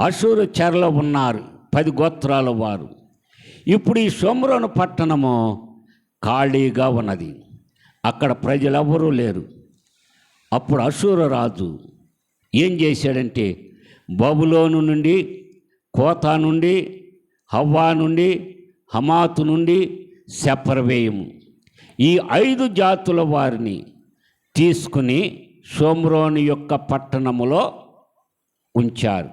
అష్షూరు చెరలో ఉన్నారు 10 గోత్రాల వారు. ఇప్పుడు ఈ షోమ్రోను పట్టణము ఖాళీగా ఉన్నది, అక్కడ ప్రజలెవరూ లేరు. అప్పుడు అష్షూరు రాజు ఏం చేశాడంటే బబులోను నుండి, కోత నుండి, హవ్వా నుండి, హమాతు నుండి, సెపర్వేయము ఈ 5 జాతుల వారిని తీసుకుని షోమ్రోను యొక్క పట్టణములో ఉంచారు.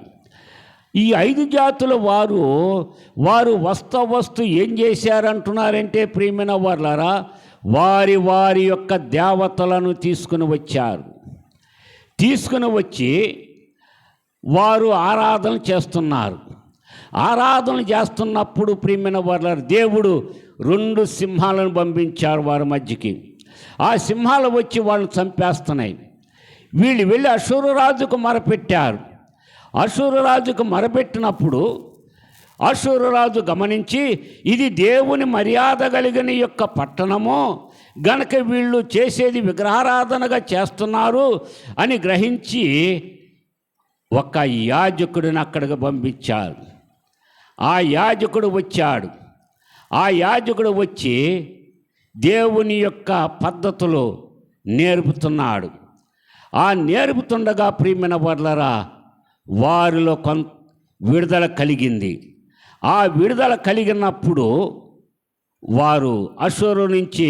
ఈ 5 జాతుల వారు వస్తు ఏం చేశారంటున్నారంటే ప్రియమైన వారలారా, వారి యొక్క దేవతలను తీసుకుని వచ్చారు. తీసుకుని వచ్చి వారు ఆరాధన చేస్తున్నారు. ఆరాధన చేస్తున్నప్పుడు ప్రియమైన వారలారా, దేవుడు 2 సింహాలను పంపించారు వారి మధ్యకి. ఆ సింహాలు వచ్చి వాళ్ళని చంపేస్తున్నాయి. వీళ్ళు వెళ్ళి అష్షూరు రాజుకు మొరపెట్టారు. అష్షూరు రాజుకు మొరపెట్టినప్పుడు అష్షూరు రాజు గమనించి ఇది దేవుని మర్యాద కలిగిన యొక్క పట్టణము గనక వీళ్ళు చేసేది విగ్రహారాధనగా చేస్తున్నారు అని గ్రహించి ఒక యాజకుడిని అక్కడికి పంపించారు. ఆ యాజకుడు వచ్చాడు. ఆ యాజకుడు వచ్చి దేవుని యొక్క పద్ధతులు నేర్పుతున్నాడు. ఆ నేర్పుతుండగా ప్రియమైన వారలారా, వారిలో కొంత విడుదల కలిగింది. ఆ విడుదల కలిగినప్పుడు వారు అష్షూరు నుంచి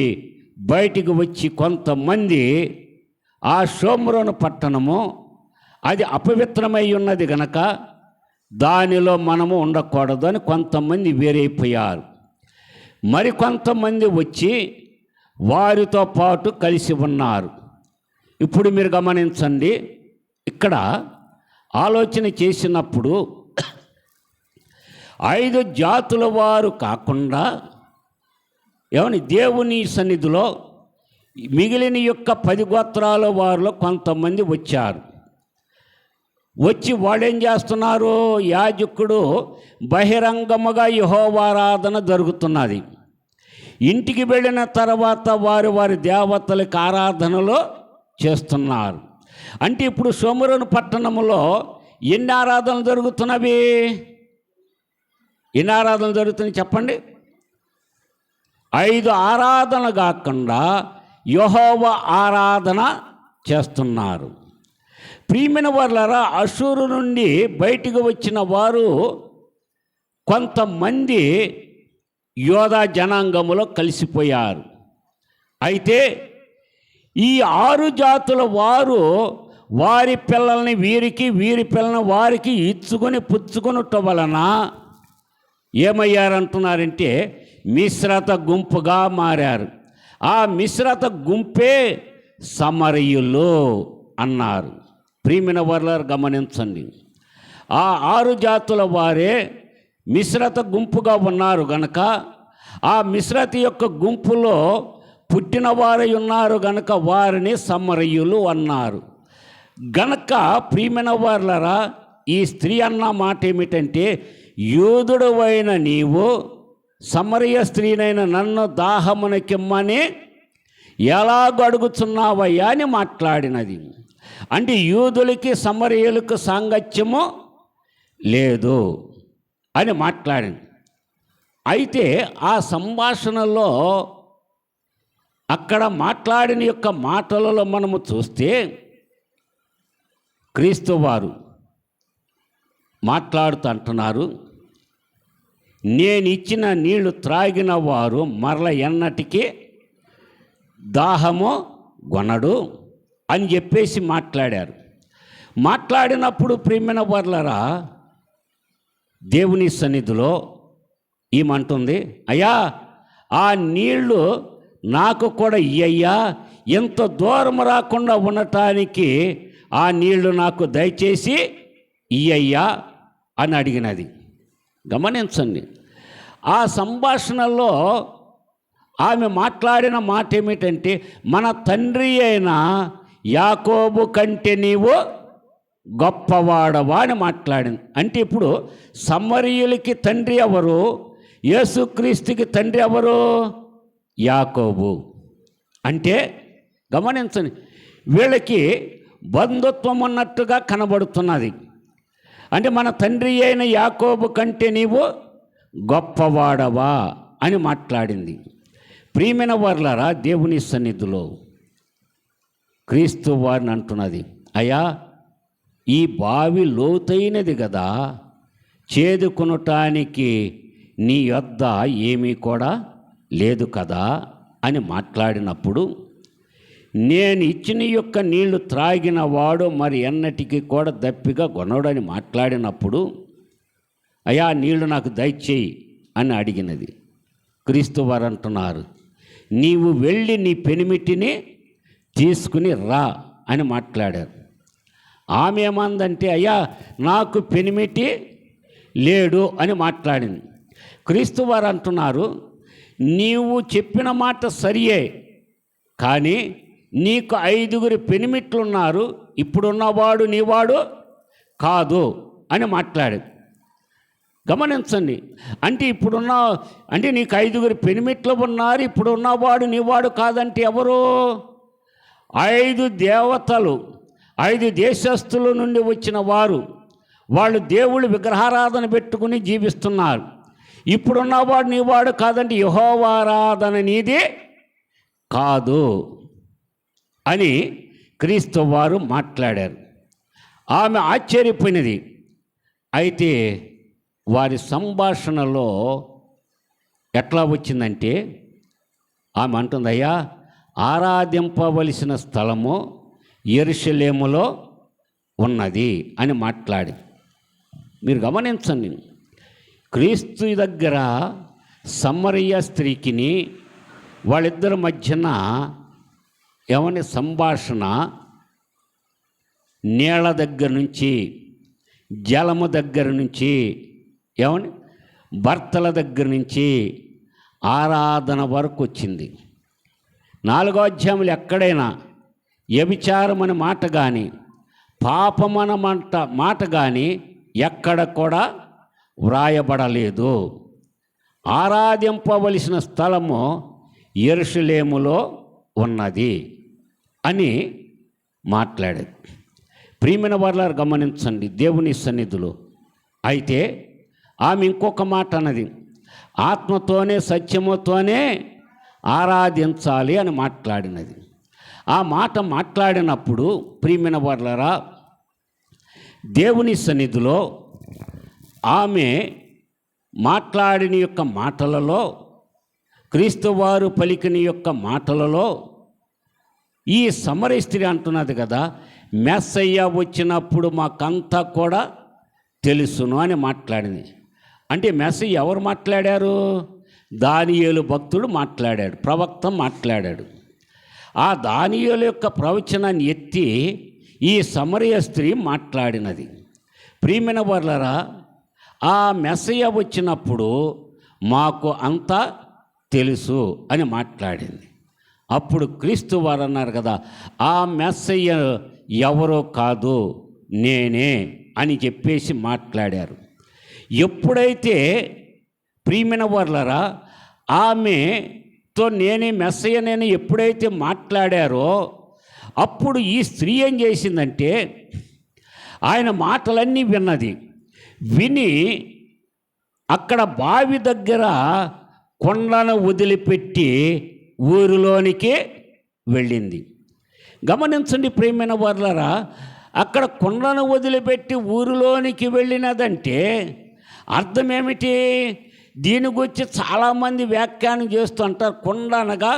బయటికి వచ్చి కొంతమంది ఆ షోమ్రోను పట్టణము అది అపవిత్రమై ఉన్నది గనక దానిలో మనము ఉండకూడదు అని కొంతమంది వేరైపోయారు. మరికొంతమంది వచ్చి వారితో పాటు కలిసి ఉన్నారు. ఇప్పుడు మీరు గమనించండి, ఇక్కడ ఆలోచన చేసినప్పుడు 5 జాతుల వారు కాకుండా దేవుని సన్నిధిలో మిగిలిన యొక్క 10 గోత్రాల వారిలో కొంతమంది వచ్చారు. వచ్చి వాళ్ళేం చేస్తున్నారు, యాజకుడు బహిరంగముగా యెహోవారాధన జరుగుతున్నది. ఇంటికి వెళ్ళిన తర్వాత వారి వారి దేవతలకు ఆరాధనలు చేస్తున్నారు. అంటే ఇప్పుడు షోమ్రోను పట్టణంలో ఎన్ని ఆరాధనలు జరుగుతున్నవి? ఎన్ని ఆరాధనలు జరుగుతున్నాయి చెప్పండి? 5 ఆరాధనలు కాకుండా యెహోవా ఆరాధన చేస్తున్నారు. ప్రియమైన వారలారా, అషూరు నుండి బయటికి వచ్చిన వారు కొంతమంది యోధా జనాంగములో కలిసిపోయారు. అయితే ఈ 6 జాతుల వారు వారి పిల్లల్ని వీరికి, వీరి పిల్లల్ని వారికి ఇచ్చుకొని పుచ్చుకొనుట వలన ఏమయ్యారంటున్నారంటే మిశ్రత గుంపుగా మారారు. ఆ మిశ్రత గుంపే సమరయులు అన్నారు. ప్రియమైన వారలారా గమనించండి, ఆ 6 జాతుల వారే మిశ్రత గుంపుగా ఉన్నారు గనక, ఆ మిశ్రత యొక్క గుంపులో పుట్టిన వారై ఉన్నారు గనక వారిని సమరయులు అన్నారు. గనక ప్రియమైన వారలారా, ఈ స్త్రీ అన్న మాట ఏమిటంటే, యూదుడవైన నీవు సమరయ స్త్రీనైన నన్ను దాహమునకిమ్మని ఎలాగ అడుగుచున్నావయ్యా అని మాట్లాడినది. అంటే యూదులకి సమరయులకు సాంగత్యము లేదు అని మాట్లాడింది. అయితే ఆ సంభాషణలో అక్కడ మాట్లాడిన యొక్క మాటలలో మనము చూస్తే క్రీస్తు వారు మాట్లాడుతూ అంటున్నారు, నేను ఇచ్చిన నీళ్లు త్రాగిన వారు మరల ఎన్నటికీ దాహము గొనడు అని చెప్పేసి మాట్లాడారు. మాట్లాడినప్పుడు ప్రియమైన వారలారా, దేవుని సన్నిధిలో ఏమంటుంది, అయ్యా ఆ నీళ్లు నాకు కూడా ఇయ్యయ్యా, ఎంత దూరం రాకుండా ఉండటానికి ఆ నీళ్లు నాకు దయచేసి ఇయ్యయ్యా అని అడిగినది. గమనించండి, ఆ సంభాషణలో ఆమె మాట్లాడిన మాట ఏమిటంటే, మన తండ్రి అయిన యాకోబు కంటే నీవు గొప్పవాడవా అని మాట్లాడింది. అంటే ఇప్పుడు సమరయులకి తండ్రి ఎవరు? యేసుక్రీస్తుకి తండ్రి ఎవరు? యాకోబు. అంటే గమనించండి, వీళ్ళకి బంధుత్వం ఉన్నట్టుగా కనబడుతున్నది. అంటే మన తండ్రి అయిన యాకోబు కంటే నీవు గొప్పవాడవా అని మాట్లాడింది. ప్రియమైన వారలారా, దేవుని సన్నిధిలో క్రీస్తు వారిని అంటున్నది, అయ్యా ఈ బావి లోతైనది కదా, చేదుకొనటానికి నీ యొద్ద ఏమీ కూడా లేదు కదా అని మాట్లాడినప్పుడు, నేను ఇచ్చిన యొక్క నీళ్లు త్రాగిన వాడు మరి ఎన్నటికీ కూడా దప్పిగా కొనడని మాట్లాడినప్పుడు, అయ్యా నీళ్లు నాకు దయచేయి అని అడిగినది. క్రీస్తు వారు అంటున్నారు, నీవు వెళ్ళి నీ పెనిమిటిని తీసుకుని రా అని మాట్లాడారు. ఆమె ఏమందంటే, అయ్యా నాకు పెనిమిటి లేడు అని మాట్లాడింది. క్రీస్తు వారు అంటున్నారు, నీవు చెప్పిన మాట సరియే, కానీ నీకు 5 పెనిమిట్లున్నారు, ఇప్పుడున్నవాడు నీవాడు కాదు అని మాట్లాడింది. గమనించండి, అంటే అంటే నీకు 5 పెనిమిట్లు ఉన్నారు, ఇప్పుడు ఉన్నవాడు నీవాడు కాదంటే ఎవరు? 5 దేవతలు, 5 దేశస్థుల నుండి వచ్చిన వారు. వాళ్ళు దేవుళ్ళు విగ్రహారాధన పెట్టుకుని జీవిస్తున్నారు. ఇప్పుడున్నవాడు నీవాడు కాదంటే యెహోవారాధన నీది కాదు అని క్రీస్తు వారు మాట్లాడారు. ఆమె ఆశ్చర్యపోయినది. అయితే వారి సంభాషణలో ఎట్లా వచ్చిందంటే, ఆమె అంటుంది, అయ్యా ఆరాధింపవలసిన స్థలము యెరూషలేములో ఉన్నది అని మాట్లాడి. మీరు గమనించండి, క్రీస్తు దగ్గర సమరయ స్త్రీకిని వాళ్ళిద్దరి మధ్యన ఏమని సంభాషణ, నీళ్ళ దగ్గర నుంచి, జలము దగ్గర నుంచి, ఏమని భర్తల దగ్గర నుంచి ఆరాధన వరకు వచ్చింది. 4వ అధ్యాయంలో ఎక్కడైనా వ్యభిచారం అనే మాట కానీ, పాపమన మాట కానీ ఎక్కడ కూడా వ్రాయబడలేదు. ఆరాధింపవలసిన స్థలము యెరూషలేములో ఉన్నది అని మాట్లాడాడు. ప్రియమైన వారలారా గమనించండి దేవుని సన్నిధిలో. అయితే ఆమె ఇంకొక మాట అన్నది, ఆత్మతోనే సత్యముతోనే ఆరాధించాలి అని మాట్లాడినది. ఆ మాట మాట్లాడినప్పుడు ప్రియమైన వారలారా దేవుని సన్నిధిలో ఆమె మాట్లాడిన యొక్క మాటలలో, క్రీస్తు వారు పలికిన యొక్క మాటలలో ఈ సమరయ స్త్రీ అంటున్నది కదా, మెస్సయ్య వచ్చినప్పుడు మాకంతా కూడా తెలుసును అని మాట్లాడింది. అంటే మెస్సయ్య ఎవరు మాట్లాడారు? దానియేలు భక్తుడు మాట్లాడాడు, ప్రవక్త మాట్లాడాడు. ఆ దానియేలు యొక్క ప్రవచనాన్ని ఎత్తి ఈ సమరయ స్త్రీ మాట్లాడినది. ప్రియమైన వారలారా ఆ మెస్సయ్య వచ్చినప్పుడు మాకు అంతా తెలుసు అని మాట్లాడింది. అప్పుడు క్రీస్తు వారు అన్నారు కదా, ఆ మెస్సయ్య ఎవరో కాదు నేనే అని చెప్పేసి మాట్లాడారు. ఎప్పుడైతే ప్రియమైన వారలారా ఆమెతో నేనే మెస్సయ్యనేని ఎప్పుడైతే మాట్లాడారో అప్పుడు ఈ స్త్రీ ఏం చేసిందంటే ఆయన మాటలన్నీ విన్నది. విని అక్కడ బావి దగ్గర కొండను వదిలిపెట్టి ఊరిలోనికి వెళ్ళింది. గమనించండి ప్రియమైన వారలారా, అక్కడ కొండను వదిలిపెట్టి ఊరిలోనికి వెళ్ళినదంటే అర్థం ఏమిటి? దీని గురించి చాలామంది వ్యాఖ్యానం చేస్తూ అంటారు. కొండ అనగా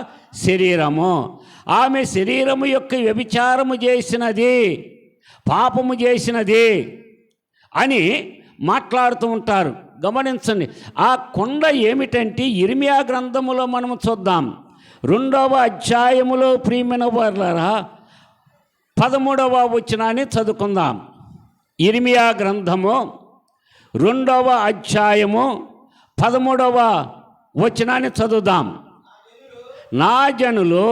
శరీరము. ఆమె శరీరము యొక్క వ్యభిచారము చేసినది, పాపము చేసినది అని మాట్లాడుతూ ఉంటారు. గమనించండి, ఆ కొండ ఏమిటంటే ఇర్మియా గ్రంథములో మనము చూద్దాం. 2వ అధ్యాయములో ప్రియమైన వారలారా 13వ వచనాన్ని చదువుకుందాం. ఇర్మియా గ్రంథము 2వ అధ్యాయము 13వ వచనాన్ని చదువుదాం. నా జనులు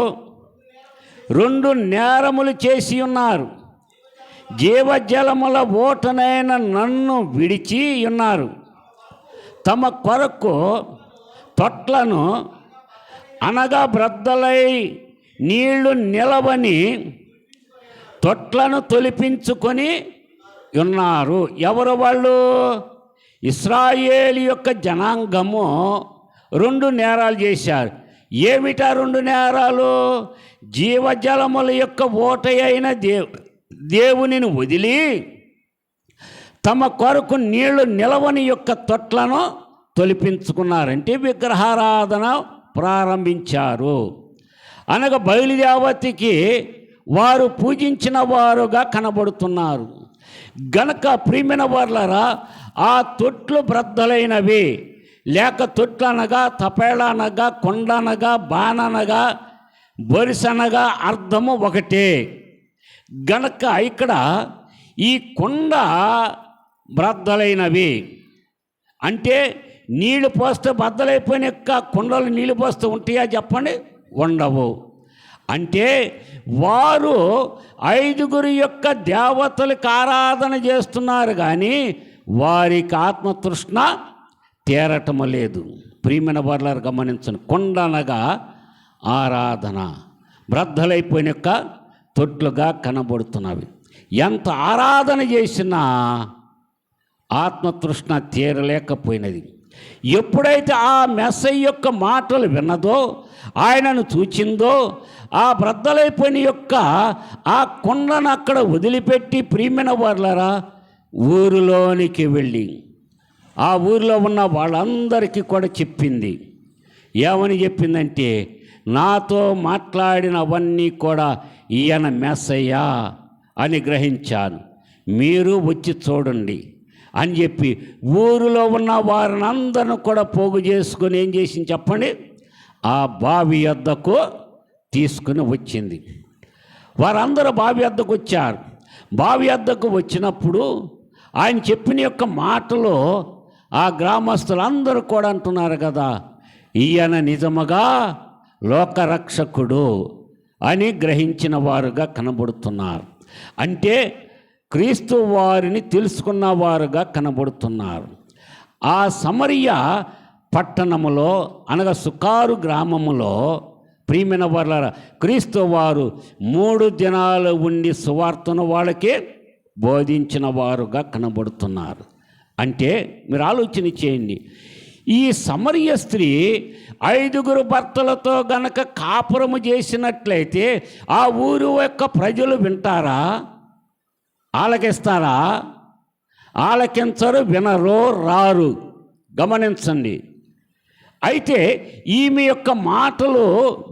2 నేరములు చేసి ఉన్నారు, జీవజలముల ఓటనైన నన్ను విడిచి ఉన్నారు. తమ కొరకు తొట్లను అనగా బ్రద్దలై నీళ్లు నిలవని తొట్లను తొలిపించుకొని ఉన్నారు. ఎవరు వాళ్ళు? ఇశ్రాయేలు యొక్క జనాంగము 2 నేరాలు చేశారు. ఏమిటా 2 నేరాలు? జీవజలముల యొక్క ఓట అయిన దేవునిని వదిలి తమ కొరకు నీళ్లు నిలవని యొక్క తొట్లను తొలిపించుకున్నారంటే విగ్రహారాధన ప్రారంభించారు. అనగా బయలుదేవతికి వారు పూజించిన వారుగా కనబడుతున్నారు. గనక ప్రియమైన వారలారా ఆ తొట్లు బ్రద్దలైనవి, లేక తొట్లు అనగా తపేళ అనగా కొండ అనగా బాణ అనగా బొరిసనగా అర్థము ఒకటే. గనక ఇక్కడ ఈ కొండ బ్రద్దలైనవి అంటే నీళ్లు పోస్తే బద్దలైపోయిన యొక్క కొండలు నీళ్లు పోస్తూ ఉంటాయా చెప్పండి? ఉండవు. అంటే వారు 5 యొక్క దేవతలకు ఆరాధన చేస్తున్నారు కానీ వారికి ఆత్మతృష్ణ తీరటము లేదు. ప్రియమైన వారలారా గమనించండి, కొండ అనగా ఆరాధన, బ్రద్దలైపోయిన యొక్క తొట్లుగా కనబడుతున్నవి. ఎంత ఆరాధన చేసినా ఆత్మతృష్ణ తీరలేకపోయినది. ఎప్పుడైతే ఆ మెస్సయ్య యొక్క మాటలు విన్నదో, ఆయనను చూచిందో, ఆ బ్రద్దలైపోయిన యొక్క ఆ కొండను అక్కడ వదిలిపెట్టి ప్రియమైన వారలారా ఊరిలోనికి వెళ్ళి ఆ ఊరిలో ఉన్న వాళ్ళందరికీ కూడా చెప్పింది. ఏమని చెప్పిందంటే, నాతో మాట్లాడినవన్నీ కూడా ఈయన మెస్సయ్య అని గ్రహించాను, మీరు వచ్చి చూడండి అని చెప్పి ఊరిలో ఉన్న వారిని అందరిని కూడా పోగు చేసుకొని ఏం చేసింది చెప్పండి? ఆ బావి వద్దకు తీసుకుని వచ్చింది. వారందరూ బావి వద్దకు వచ్చారు. బావి వద్దకు వచ్చినప్పుడు ఆయన చెప్పిన యొక్క మాటలో ఆ గ్రామస్తులందరూ కూడా అంటున్నారు కదా, ఈయన నిజముగా లోకరక్షకుడు అని గ్రహించిన వారుగా కనబడుతున్నారు. అంటే క్రీస్తు వారిని తెలుసుకున్న వారుగా కనబడుతున్నారు. ఆ సమరయ పట్టణములో అనగా సుకారు గ్రామములో ప్రియమైన వారలారా క్రీస్తు వారు 3 దినాలు ఉండి సువార్తను వాళ్ళకే బోధించిన వారుగా కనబడుతున్నారు. అంటే మీరు ఆలోచన చేయండి, ఈ సమరయ స్త్రీ 5 భర్తలతో గనక కాపురము చేసినట్లయితే ఆ ఊరు యొక్క ప్రజలు వింటారా? ఆలకిస్తారా? ఆలకించరు, వినరు, రారు. గమనించండి. అయితే ఈమె యొక్క మాటలు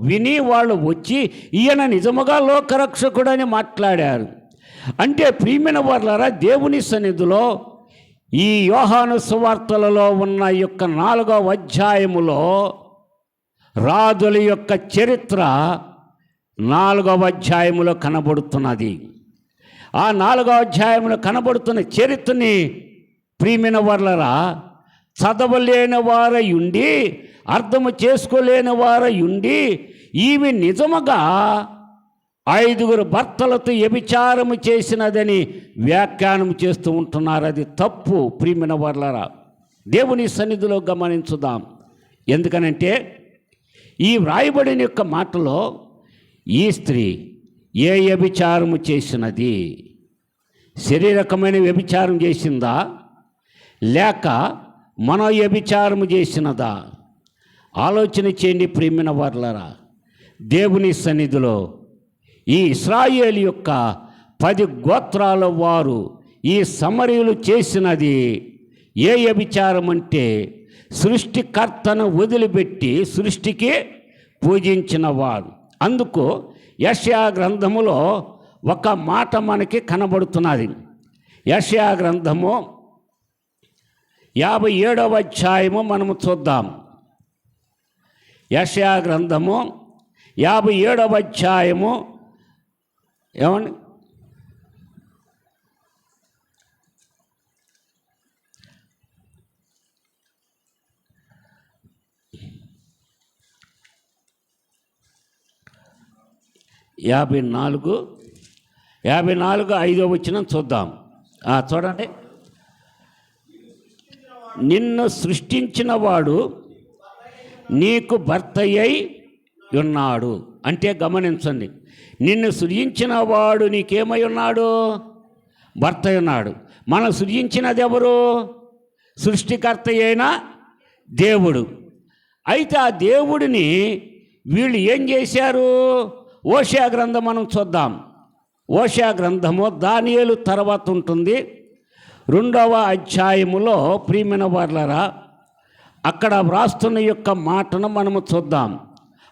విని వాళ్ళు వచ్చి ఈయన నిజముగా లోకరక్షకుడని మాట్లాడారు. అంటే ప్రియమైన వారలారా, దేవుని సన్నిధిలో ఈ యోహాను సువార్తలలో ఉన్న యొక్క 4వ అధ్యాయములో రాజుల యొక్క చరిత్ర 4వ అధ్యాయములో కనబడుతున్నది. ఆ 4వ అధ్యాయంలో కనబడుతున్న చరిత్రని ప్రియమైన వారలారా చదవలేని వారై ఉండి, అర్థము చేసుకోలేని వారై ఉండి, ఈమె నిజముగా 5 భర్తలతో వ్యభిచారము చేసినదని వ్యాఖ్యానం చేస్తూ ఉంటున్నారు. అది తప్పు. ప్రియమైన వారలారా, దేవుని సన్నిధిలో గమనించుదాం. ఎందుకనంటే ఈ వ్రాయబడిన యొక్క మాటలో ఈ స్త్రీ ఏ వ్యభిచారము చేసినది? శరీరకమైన వ్యభిచారం చేసిందా, లేక మనో వ్యభిచారము చేసినదా? ఆలోచన చేయండి ప్రియమైన వారలారా. దేవుని సన్నిధిలో ఈ ఇశ్రాయేలు యొక్క 10 గోత్రాల వారు ఈ సమరయులు చేసినది ఏ వ్యభిచారం అంటే సృష్టికర్తను వదిలిపెట్టి సృష్టికి పూజించిన వారు. అందుకు యెషయా గ్రంథములో ఒక మాట మనకి కనబడుతున్నది. యెషయా గ్రంథము 57వ అధ్యాయము మనము చూద్దాం. యెషయా గ్రంథము 57వ అధ్యాయము ఏమండి? యాభై నాలుగు 5వ వచనం చూద్దాం. చూడండి. నిన్ను సృష్టించిన వాడు నీకు భర్తయ్యై ఉన్నాడు. అంటే గమనించండి, నిన్ను సృజించిన వాడు నీకేమై ఉన్నాడు? భర్త ఉన్నాడు. మనం సృజించినది ఎవరు? సృష్టికర్త అయిన దేవుడు. అయితే ఆ దేవుడిని వీళ్ళు ఏం చేశారు? ఓషియా గ్రంథం మనం చూద్దాం. ఓషియా గ్రంథము దానియేలు తర్వాత ఉంటుంది. 2వ అధ్యాయములో ప్రియమైన వారలారా అక్కడ వ్రాస్తున్న యొక్క మాటను మనము చూద్దాం.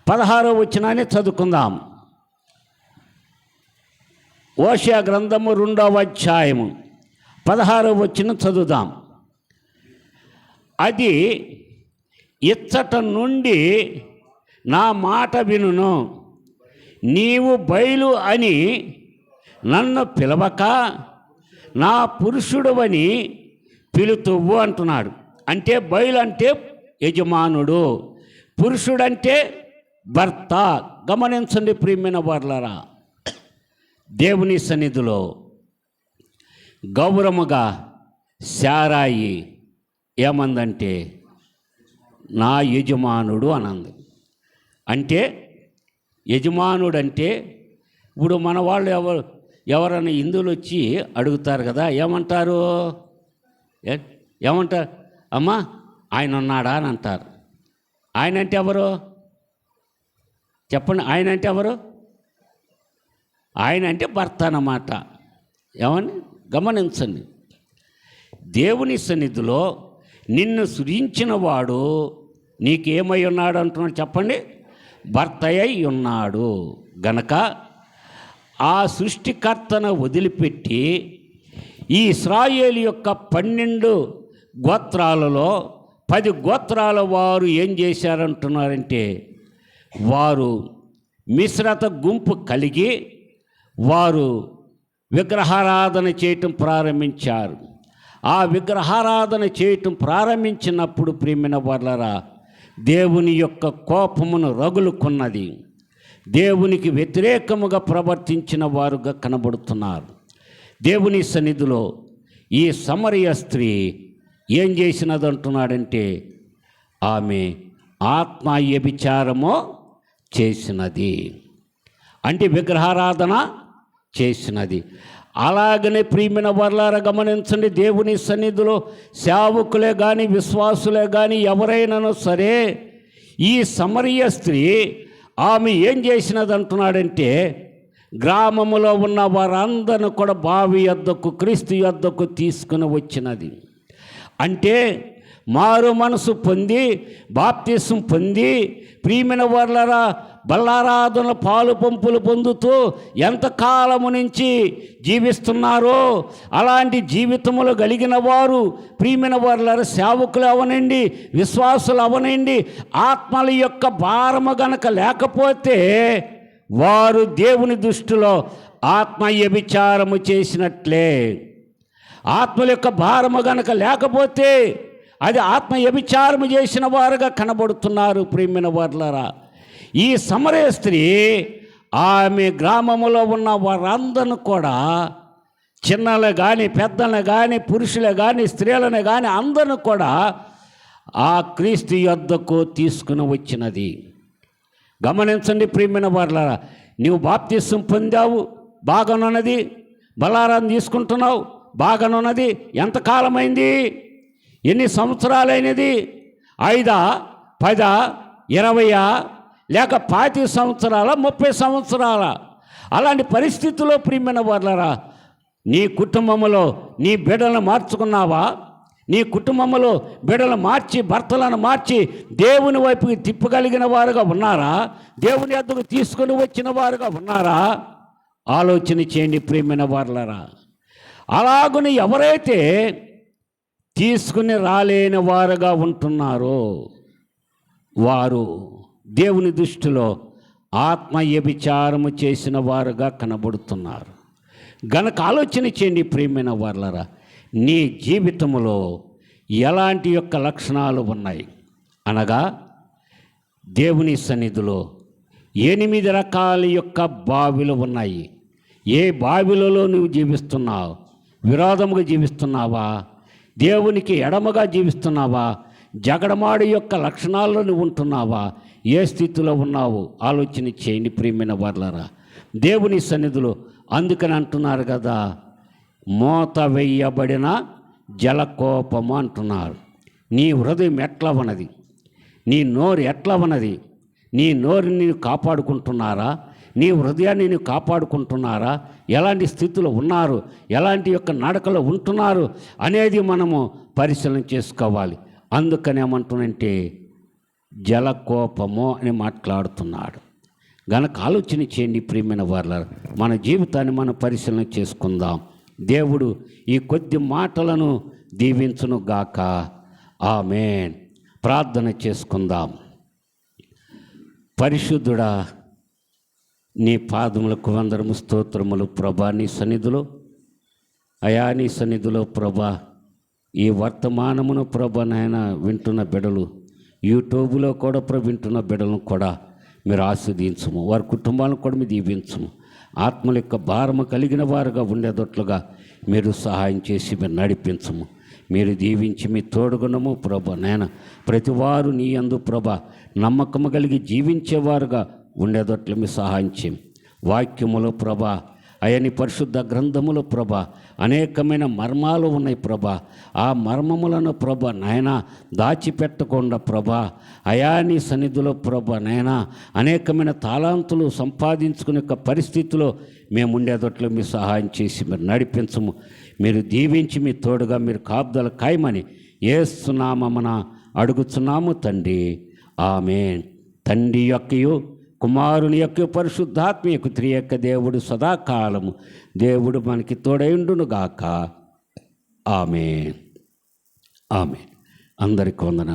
16వ వచనాన్ని చదువుకుందాం. ఓషియా గ్రంథము 2వ అధ్యాయము 16వ వచనం చదువుదాం. అది ఇచ్చట నుండి నా మాట వినును, నీవు బయలు అని నన్ను పిలవక నా పురుషుడువని పిలుతువు అంటున్నాడు. అంటే బయలు అంటే యజమానుడు, పురుషుడంటే భర్త. గమనించండి ప్రియమైన వారలారా, దేవుని సన్నిధిలో గౌరవముగా శారాయి ఏమందంటే నా యజమానుడు అనంది. అంటే యజమానుడంటే ఇప్పుడు మన వాళ్ళు ఎవరైనా హిందువులు వచ్చి అడుగుతారు కదా, ఏమంటారు? అమ్మా ఆయన ఉన్నాడా అని అంటారు. ఆయన అంటే ఎవరు చెప్పండి? ఆయన అంటే ఎవరు? ఆయన అంటే భర్త అన్నమాట. ఏమని గమనించండి. దేవుని సన్నిధిలో నిన్ను సృజించిన వాడు నీకేమై ఉన్నాడు అంటున్నాడు చెప్పండి? భర్త అయి ఉన్నాడు. గనక ఆ సృష్టికర్తను వదిలిపెట్టి ఈ ఇశ్రాయేలు యొక్క 12 గోత్రాలలో 10 గోత్రాల వారు ఏం చేశారంటున్నారంటే వారు మిశ్రత గుంపు కలిగి వారు విగ్రహారాధన చేయటం ప్రారంభించారు. ఆ విగ్రహారాధన చేయటం ప్రారంభించినప్పుడు ప్రియమైన వారలారా దేవుని యొక్క కోపమును రగులుకున్నది. దేవునికి వ్యతిరేకముగా ప్రవర్తించిన వారుగా కనబడుతున్నారు. దేవుని సన్నిధిలో ఈ సమరయ స్త్రీ ఏం చేసినది అంటున్నాడంటే, ఆమె ఆత్మ వ్యభిచారము చేసినది, అంటే విగ్రహారాధన చేసినది. అలాగనే ప్రియమైన వర్లారా గమనించండి, దేవుని సన్నిధిలో సేవకులే కానీ విశ్వాసులే కానీ ఎవరైనాను సరే, ఈ సమరయ స్త్రీ ఆమె ఏం చేసినది అంటున్నాడంటే, గ్రామములో ఉన్న వారందరిని కూడా బావి యొద్దకు, క్రీస్తు యొద్దకు తీసుకుని వచ్చినది. అంటే మారు మనసు పొంది బాప్తిసం పొంది ప్రియమైన వర్లారా బల్లారాధన పాలు పంపులు పొందుతూ ఎంతకాలము నుంచి జీవిస్తున్నారో అలాంటి జీవితములు కలిగిన వారు ప్రియమైన వర్లారా సేవకులు అవనండి, విశ్వాసులు అవనండి, ఆత్మల యొక్క భారము గనక లేకపోతే వారు దేవుని దృష్టిలో ఆత్మ వ్యభిచారము చేసినట్లే. ఆత్మల యొక్క భారము గనక లేకపోతే అది ఆత్మ వ్యభిచారము చేసిన వారుగా కనబడుతున్నారు. ప్రియమైన వర్లారా, ఈ సమరయ స్త్రీ ఆమె గ్రామములో ఉన్న వారందరిని కూడా, చిన్నలు కానీ పెద్దలను కానీ పురుషులే కానీ స్త్రీలను కానీ అందరిని కూడా ఆ క్రీస్తు యొద్దకు తీసుకుని వచ్చినది. గమనించండి ప్రియమైన వర్లారా, నీవు బాప్తిసం పొందావు, బాగానున్నది, బలారాన్ని తీసుకుంటున్నావు, బాగానున్నది. ఎంతకాలమైంది? ఎన్ని సంవత్సరాలైనది? 5, 10, 20 లేక 25 సంవత్సరాల, 30 సంవత్సరాల? అలాంటి పరిస్థితుల్లో ప్రియమైన వర్లారా, నీ కుటుంబంలో నీ బిడ్డలను మార్చుకున్నావా? నీ కుటుంబంలో బిడ్డలు మార్చి, భర్తలను మార్చి దేవుని వైపుకి తిప్పగలిగిన వారుగా ఉన్నారా? దేవుని వద్దకు తీసుకొని వచ్చిన వారుగా ఉన్నారా? ఆలోచన చేయండి ప్రియమైన వర్లారా. అలాగుని ఎవరైతే తీసుకుని రాలేని వారుగా ఉంటున్నారో వారు దేవుని దృష్టిలో ఆత్మ వ్యభిచారము చేసిన వారుగా కనబడుతున్నారు. గనక ఆలోచన చేయండి ప్రియమైన వర్లారా, నీ జీవితంలో ఎలాంటి యొక్క లక్షణాలు ఉన్నాయి అనగా, దేవుని సన్నిధిలో 8 రకాల యొక్క బావిలు ఉన్నాయి. ఏ బావిలలో నువ్వు జీవిస్తున్నావు? విరోధముగా జీవిస్తున్నావా? దేవునికి ఎడమగా జీవిస్తున్నావా? జగడమాడి యొక్క లక్షణాల్లో నువ్వు ఉంటున్నావా? ఏ స్థితిలో ఉన్నావు? ఆలోచన చేయండి ప్రియమైన వర్లారా. దేవుని సన్నిధిలో అందుకని అంటున్నారు కదా, మోత వేయబడిన జలకోపము అంటున్నారు. నీ హృదయం ఎట్లా ఉన్నది? నీ నోరు ఎట్లా ఉన్నది? నీ నోరుని నీవు కాపాడుకుంటున్నారా? నీ హృదయాన్ని నీవు కాపాడుకుంటున్నారా? ఎలాంటి స్థితిలో ఉన్నారు, ఎలాంటి యొక్క నడకలో ఉంటున్నారు అనేది మనము పరిశీలన చేసుకోవాలి. అందుకని ఏమంటున్నంటే జలకోపము అని మాట్లాడుతున్నాడు. గనక ఆలోచన చేయండి ప్రియమైన వారలారా, మన జీవితాన్ని మనం పరిశీలన చేసుకుందాం. దేవుడు ఈ కొద్ది మాటలను దీవించును గాక. ఆమేన్. ప్రార్థన చేసుకుందాం. పరిశుద్ధుడా, నీ పాదములకు వందనము స్తోత్రములు ప్రభా. నీ సన్నిధిలో అయా, నీ సన్నిధిలో ప్రభా, ఈ వర్తమానమును ప్రభా నాయన వింటున్న బిడ్డలు, యూట్యూబ్లో కూడా వింటున్న బిడ్డలను కూడా మీరు ఆస్వాదించము. వారి కుటుంబాలను కూడా మీరు దీవించము. ఆత్మల యొక్క భారము కలిగిన వారుగా ఉండేటట్లుగా మీరు సహాయం చేసి మీరు నడిపించము. మీరు దీవించి మీ తోడుగుణము ప్రభా నాయన. ప్రతివారు నీ యందు ప్రభా నమ్మకము కలిగి జీవించేవారుగా ఉండేటట్లు మీ సహాయం చేయం. వాక్యములో ప్రభా అయని పరిశుద్ధ గ్రంథములో ప్రభా అనేకమైన మర్మాలు ఉన్నాయి ప్రభా. ఆ మర్మములను ప్రభా నాయన దాచిపెట్టకుండా ప్రభా అయా నీ సన్నిధిలో ప్రభా నాయన అనేకమైన తాళాంతులు సంపాదించుకునే పరిస్థితిలో మేము ఉండేటట్లు మీ సహాయం చేసి మీరు నడిపించము. మీరు దీవించి మీ తోడుగా మీరు కాపుదల ఖాయమని యేసునామమున అడుగుచున్నాము తండ్రి. ఆమేన్. తండ్రి యొక్కయు కుమారుని యొక్క పరిశుద్ధాత్మ యొక్క త్రియొక్క దేవుడు సదాకాలము దేవుడు మనకి తోడైండునుగాక. ఆమేన్. ఆమేన్. అందరికీ వందనాలు.